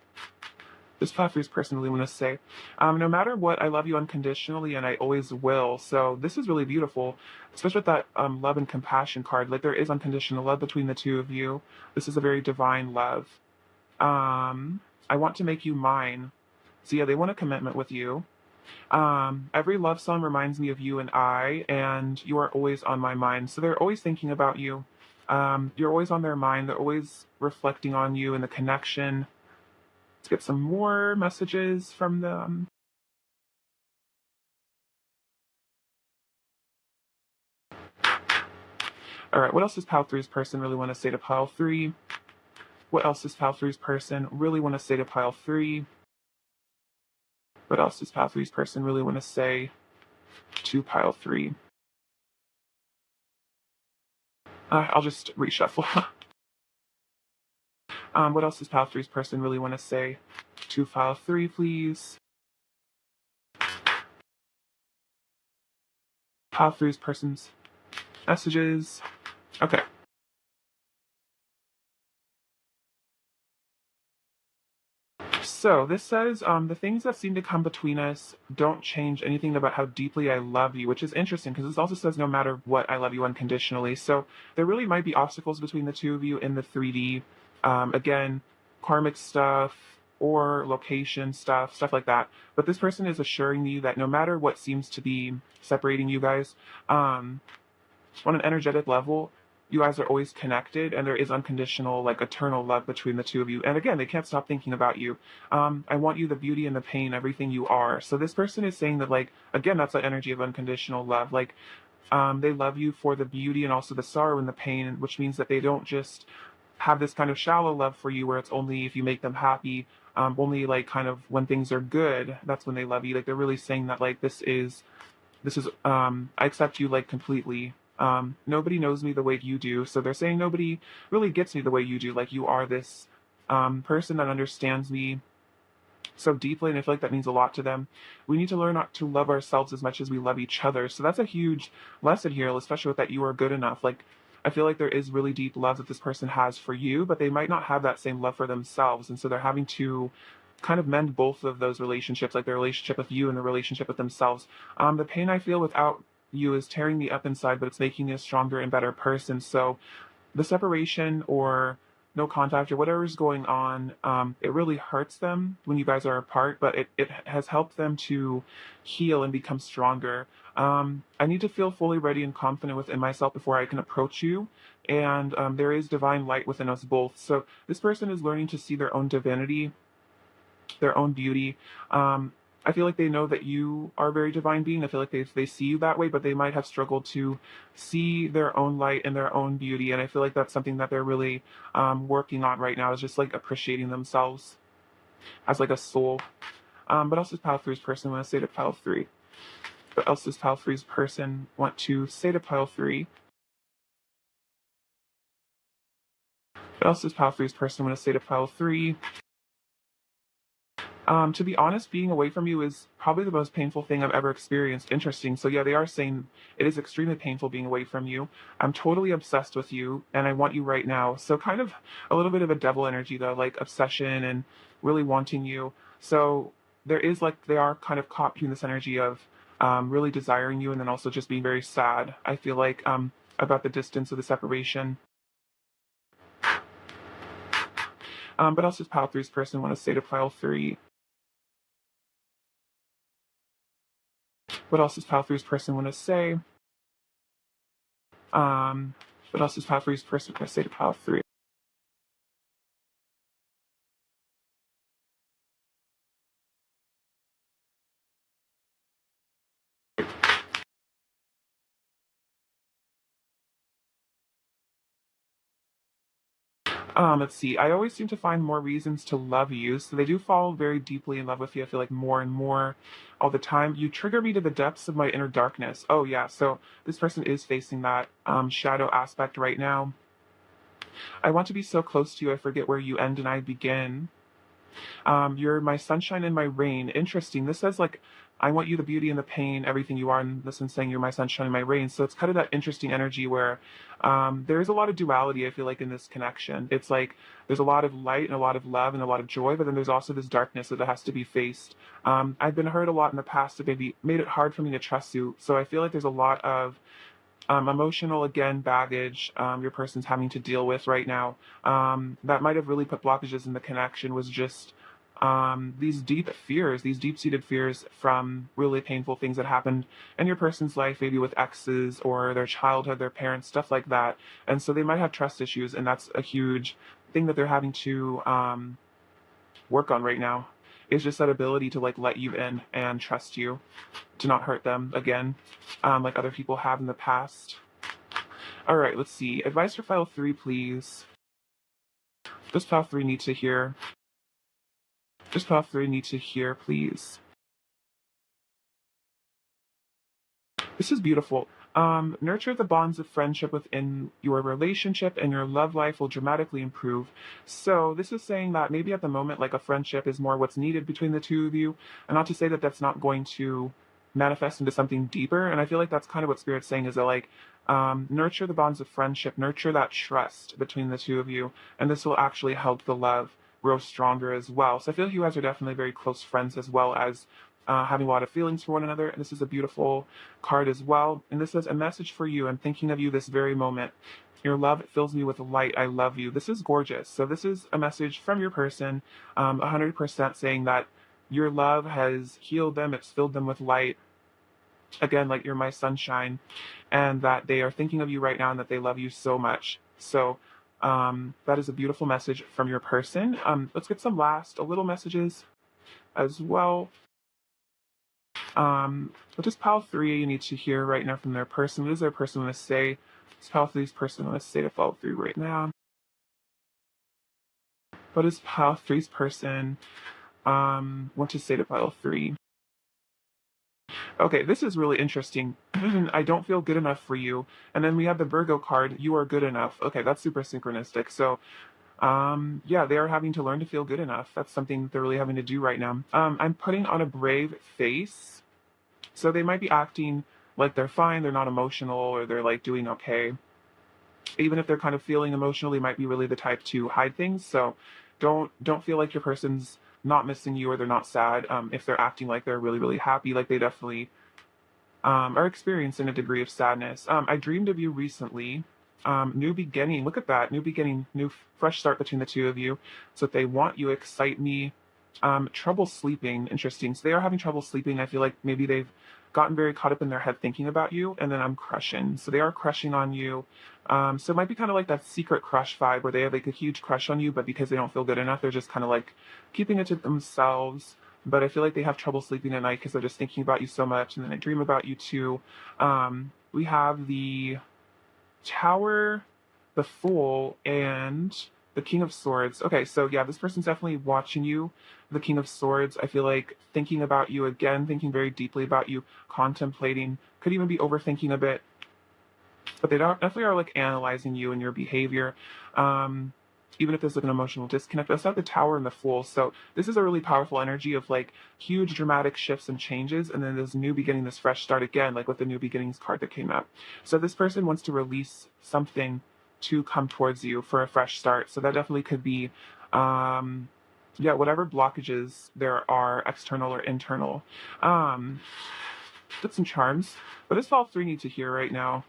A: This Pile Three's person really want to say, no matter what, I love you unconditionally, and I always will. So this is really beautiful, especially with that love and compassion card. Like there is unconditional love between the two of you. This is a very divine love. I want to make you mine. So yeah, they want a commitment with you. Every love song reminds me of you and you are always on my mind. So they're always thinking about you. You're always on their mind. They're always reflecting on you and the connection. Let's get some more messages from them. All right, what else does Pile Three's person really want to say to Pile Three? What else does Pile Three's person really want to say to Pile Three? What else does Pile Three's person really want to say to Pile Three? I'll just reshuffle. What else does Pile Three's person really want to say to Pile Three, please? Pile Three's person's messages. Okay. So this says the things that seem to come between us don't change anything about how deeply I love you, which is interesting because this also says no matter what, I love you unconditionally. So there really might be obstacles between the two of you in the 3D. Again, karmic stuff or location stuff like that. But this person is assuring you that no matter what seems to be separating you guys, on an energetic level, you guys are always connected and there is unconditional, like eternal love between the two of you. And again, they can't stop thinking about you. I want you, the beauty and the pain, everything you are. So this person is saying that, like, again, that's the energy of unconditional love. Like, they love you for the beauty and also the sorrow and the pain, which means that they don't just have this kind of shallow love for you where it's only if you make them happy, only like kind of when things are good, that's when they love you. Like they're really saying that like this is I accept you like completely. Nobody knows me the way you do, so they're saying nobody really gets me the way you do. Like you are this person that understands me so deeply, and I feel like that means a lot to them. We need to learn not to love ourselves as much as we love each other. So that's a huge lesson here, especially with that you are good enough. Like I feel like there is really deep love that this person has for you, but they might not have that same love for themselves, and so they're having to kind of mend both of those relationships, like their relationship with you and the relationship with themselves. The pain I feel without you is tearing me up inside, but it's making me a stronger and better person. So the separation or no contact or whatever is going on, it really hurts them when you guys are apart, but it has helped them to heal and become stronger. I need to feel fully ready and confident within myself before I can approach you. And there is divine light within us both. So this person is learning to see their own divinity, their own beauty. I feel like they know that you are a very divine being. I feel like they see you that way, but they might have struggled to see their own light and their own beauty. And I feel like that's something that they're really working on right now, is just like appreciating themselves as like a soul. What else does Pile Three's person want to say to Pile Three? What else does Pile Three's person want to say to Pile Three? What else does Pile Three's person want to say to Pile Three? To be honest, being away from you is probably the most painful thing I've ever experienced. Interesting. So yeah, they are saying it is extremely painful being away from you. I'm totally obsessed with you and I want you right now. So kind of a little bit of a devil energy though, like obsession and really wanting you. So there is like, they are kind of caught between this energy of really desiring you and then also just being very sad. I feel like about the distance of the separation. But else does Pile Three's person want to say to Pile Three? What else does Pile Three's person want to say? Um, what else does Pile Three's person want to say to Pile Three? Let's see. I always seem to find more reasons to love you. So they do fall very deeply in love with you. I feel like more and more all the time. You trigger me to the depths of my inner darkness. Oh yeah. So this person is facing that shadow aspect right now. I want to be so close to you. I forget where you end and I begin. You're my sunshine and my rain. Interesting. This says like, I want you the beauty and the pain, everything you are. And this one's saying you're my sunshine and my rain. So it's kind of that interesting energy where there's a lot of duality, I feel like, in this connection. It's like there's a lot of light and a lot of love and a lot of joy, but then there's also this darkness that has to be faced. I've been hurt a lot in the past that maybe made it hard for me to trust you. So I feel like there's a lot of emotional, again, baggage your person's having to deal with right now that might have really put blockages in the connection was just these deep fears, these deep-seated fears from really painful things that happened in your person's life, maybe with exes or their childhood, their parents, stuff like that. And so they might have trust issues, and that's a huge thing that they're having to work on right now. Is just that ability to like let you in and trust you, to not hurt them again, like other people have in the past. All right, let's see. Advice for file 3, please. Does file 3 need to hear? Does file 3 need to hear, please? This is beautiful. Nurture the bonds of friendship within your relationship, and your love life will dramatically improve. So this is saying that maybe at the moment, like a friendship is more what's needed between the two of you, and not to say that that's not going to manifest into something deeper. And I feel like that's kind of what Spirit's saying is that like nurture the bonds of friendship, nurture that trust between the two of you, and this will actually help the love grow stronger as well. So I feel like you guys are definitely very close friends as well as having a lot of feelings for one another. And this is a beautiful card as well. And this says, a message for you. I'm thinking of you this very moment. Your love fills me with light. I love you. This is gorgeous. So this is a message from your person, 100% saying that your love has healed them. It's filled them with light. Again, like you're my sunshine, and that they are thinking of you right now and that they love you so much. So that is a beautiful message from your person. Let's get some last little messages as well. What does pile 3 you need to hear right now from their person? What does their person want to say? What's pile 3's person want to say to pile 3 right now? What does pile 3's person want to say to pile 3? Okay, this is really interesting. I don't feel good enough for you. And then we have the Virgo card, you are good enough. Okay, that's super synchronistic. So yeah, they are having to learn to feel good enough. That's something they're really having to do right now. I'm putting on a brave face. So they might be acting like they're fine, they're not emotional, or they're like doing okay. Even if they're kind of feeling emotional, they might be really the type to hide things. So don't feel like your person's not missing you or they're not sad. If they're acting like they're really, really happy, like they definitely are experiencing a degree of sadness. I dreamed of you recently. New beginning. Look at that. New beginning, new fresh start between the two of you. So if they want you, excite me. Trouble sleeping. Interesting. So they are having trouble sleeping. I feel like maybe they've gotten very caught up in their head thinking about you, and then I'm crushing. So they are crushing on you. So it might be kind of like that secret crush vibe where they have like a huge crush on you, but because they don't feel good enough, they're just kind of like keeping it to themselves. But I feel like they have trouble sleeping at night because they're just thinking about you so much, and then I dream about you too. We have the Tower, the Fool, and the King of Swords. Okay, so yeah, this person's definitely watching you. The King of Swords, I feel like thinking about you again, thinking very deeply about you, contemplating, could even be overthinking a bit. But they definitely are like analyzing you and your behavior. Even if there's like an emotional disconnect. Let's have the Tower and the Fool. So this is a really powerful energy of like huge dramatic shifts and changes, and then this new beginning, this fresh start again, like with the new beginnings card that came up. So this person wants to release something to come towards you for a fresh start. So that definitely could be yeah, whatever blockages there are, external or internal. Did some charms. But this fall 3 need to hear right now.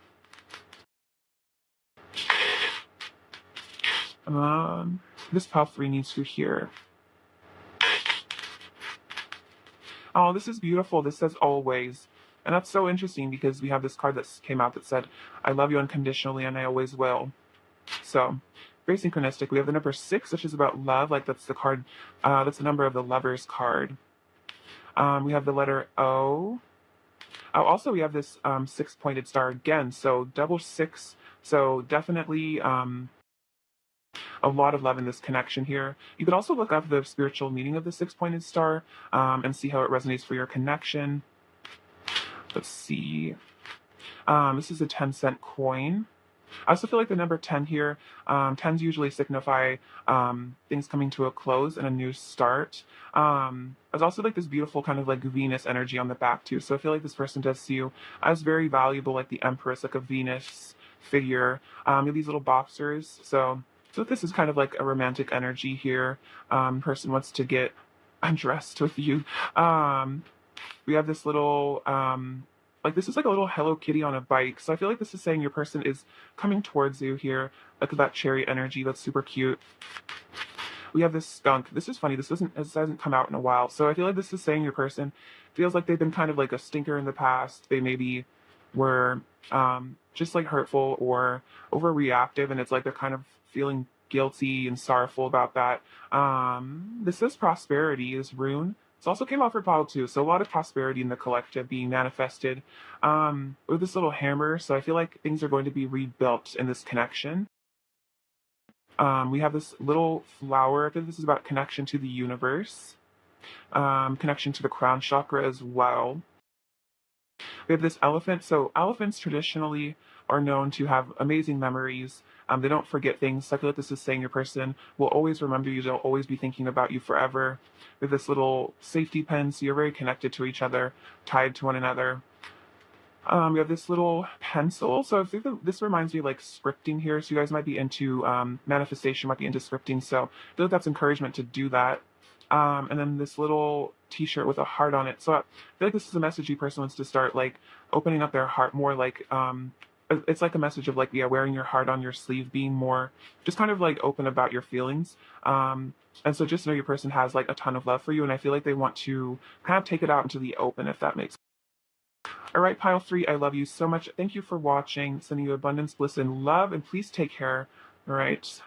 A: This pile 3 needs to hear. Oh, this is beautiful. This says always. And that's so interesting because we have this card that came out that said, I love you unconditionally and I always will. So, very synchronistic. We have the number 6, which is about love. Like that's the card, that's the number of the Lovers card. We have the letter O. Also, we have this 6-pointed star again. So, double 6. So, definitely a lot of love in this connection here. You could also look up the spiritual meaning of the six-pointed star and see how it resonates for your connection. Let's see. This is a 10-cent coin. I also feel like the number 10 here, 10s usually signify things coming to a close and a new start. There's also like this beautiful kind of like Venus energy on the back too. So I feel like this person does see you as very valuable, like the Empress, like a Venus figure. You have these little boxers. So this is kind of like a romantic energy here. Person wants to get undressed with you. We have this little like this is like a little Hello Kitty on a bike. So I feel like this is saying your person is coming towards you here. Look at that cherry energy. That's super cute. We have this skunk. This is funny. This hasn't come out in a while. So I feel like this is saying your person feels like they've been kind of like a stinker in the past. They maybe were just like hurtful or overreactive, and it's like they're kind of feeling guilty and sorrowful about that. This is prosperity, this rune. This also came out for pile too, so a lot of prosperity in the collective being manifested with this little hammer. So I feel like things are going to be rebuilt in this connection. We have this little flower. I think this is about connection to the universe, connection to the crown chakra as well. We have this elephant. So elephants traditionally are known to have amazing memories. They don't forget things. So I feel like this is saying your person will always remember you. They'll always be thinking about you forever. With this little safety pin, so you're very connected to each other, tied to one another. We have this little pencil. So I think that this reminds me of like scripting here. So you guys might be into manifestation, might be into scripting. So I feel like that's encouragement to do that. And then this little t-shirt with a heart on it. So I feel like this is a message you person wants to start like opening up their heart more, like it's like a message of like, yeah, wearing your heart on your sleeve, being more just kind of like open about your feelings. And so just know your person has like a ton of love for you, and I feel like they want to kind of take it out into the open, if that makes sense. All right, pile 3, I love you so much. Thank you for watching. Sending you abundance, bliss, and love, and please take care. All right.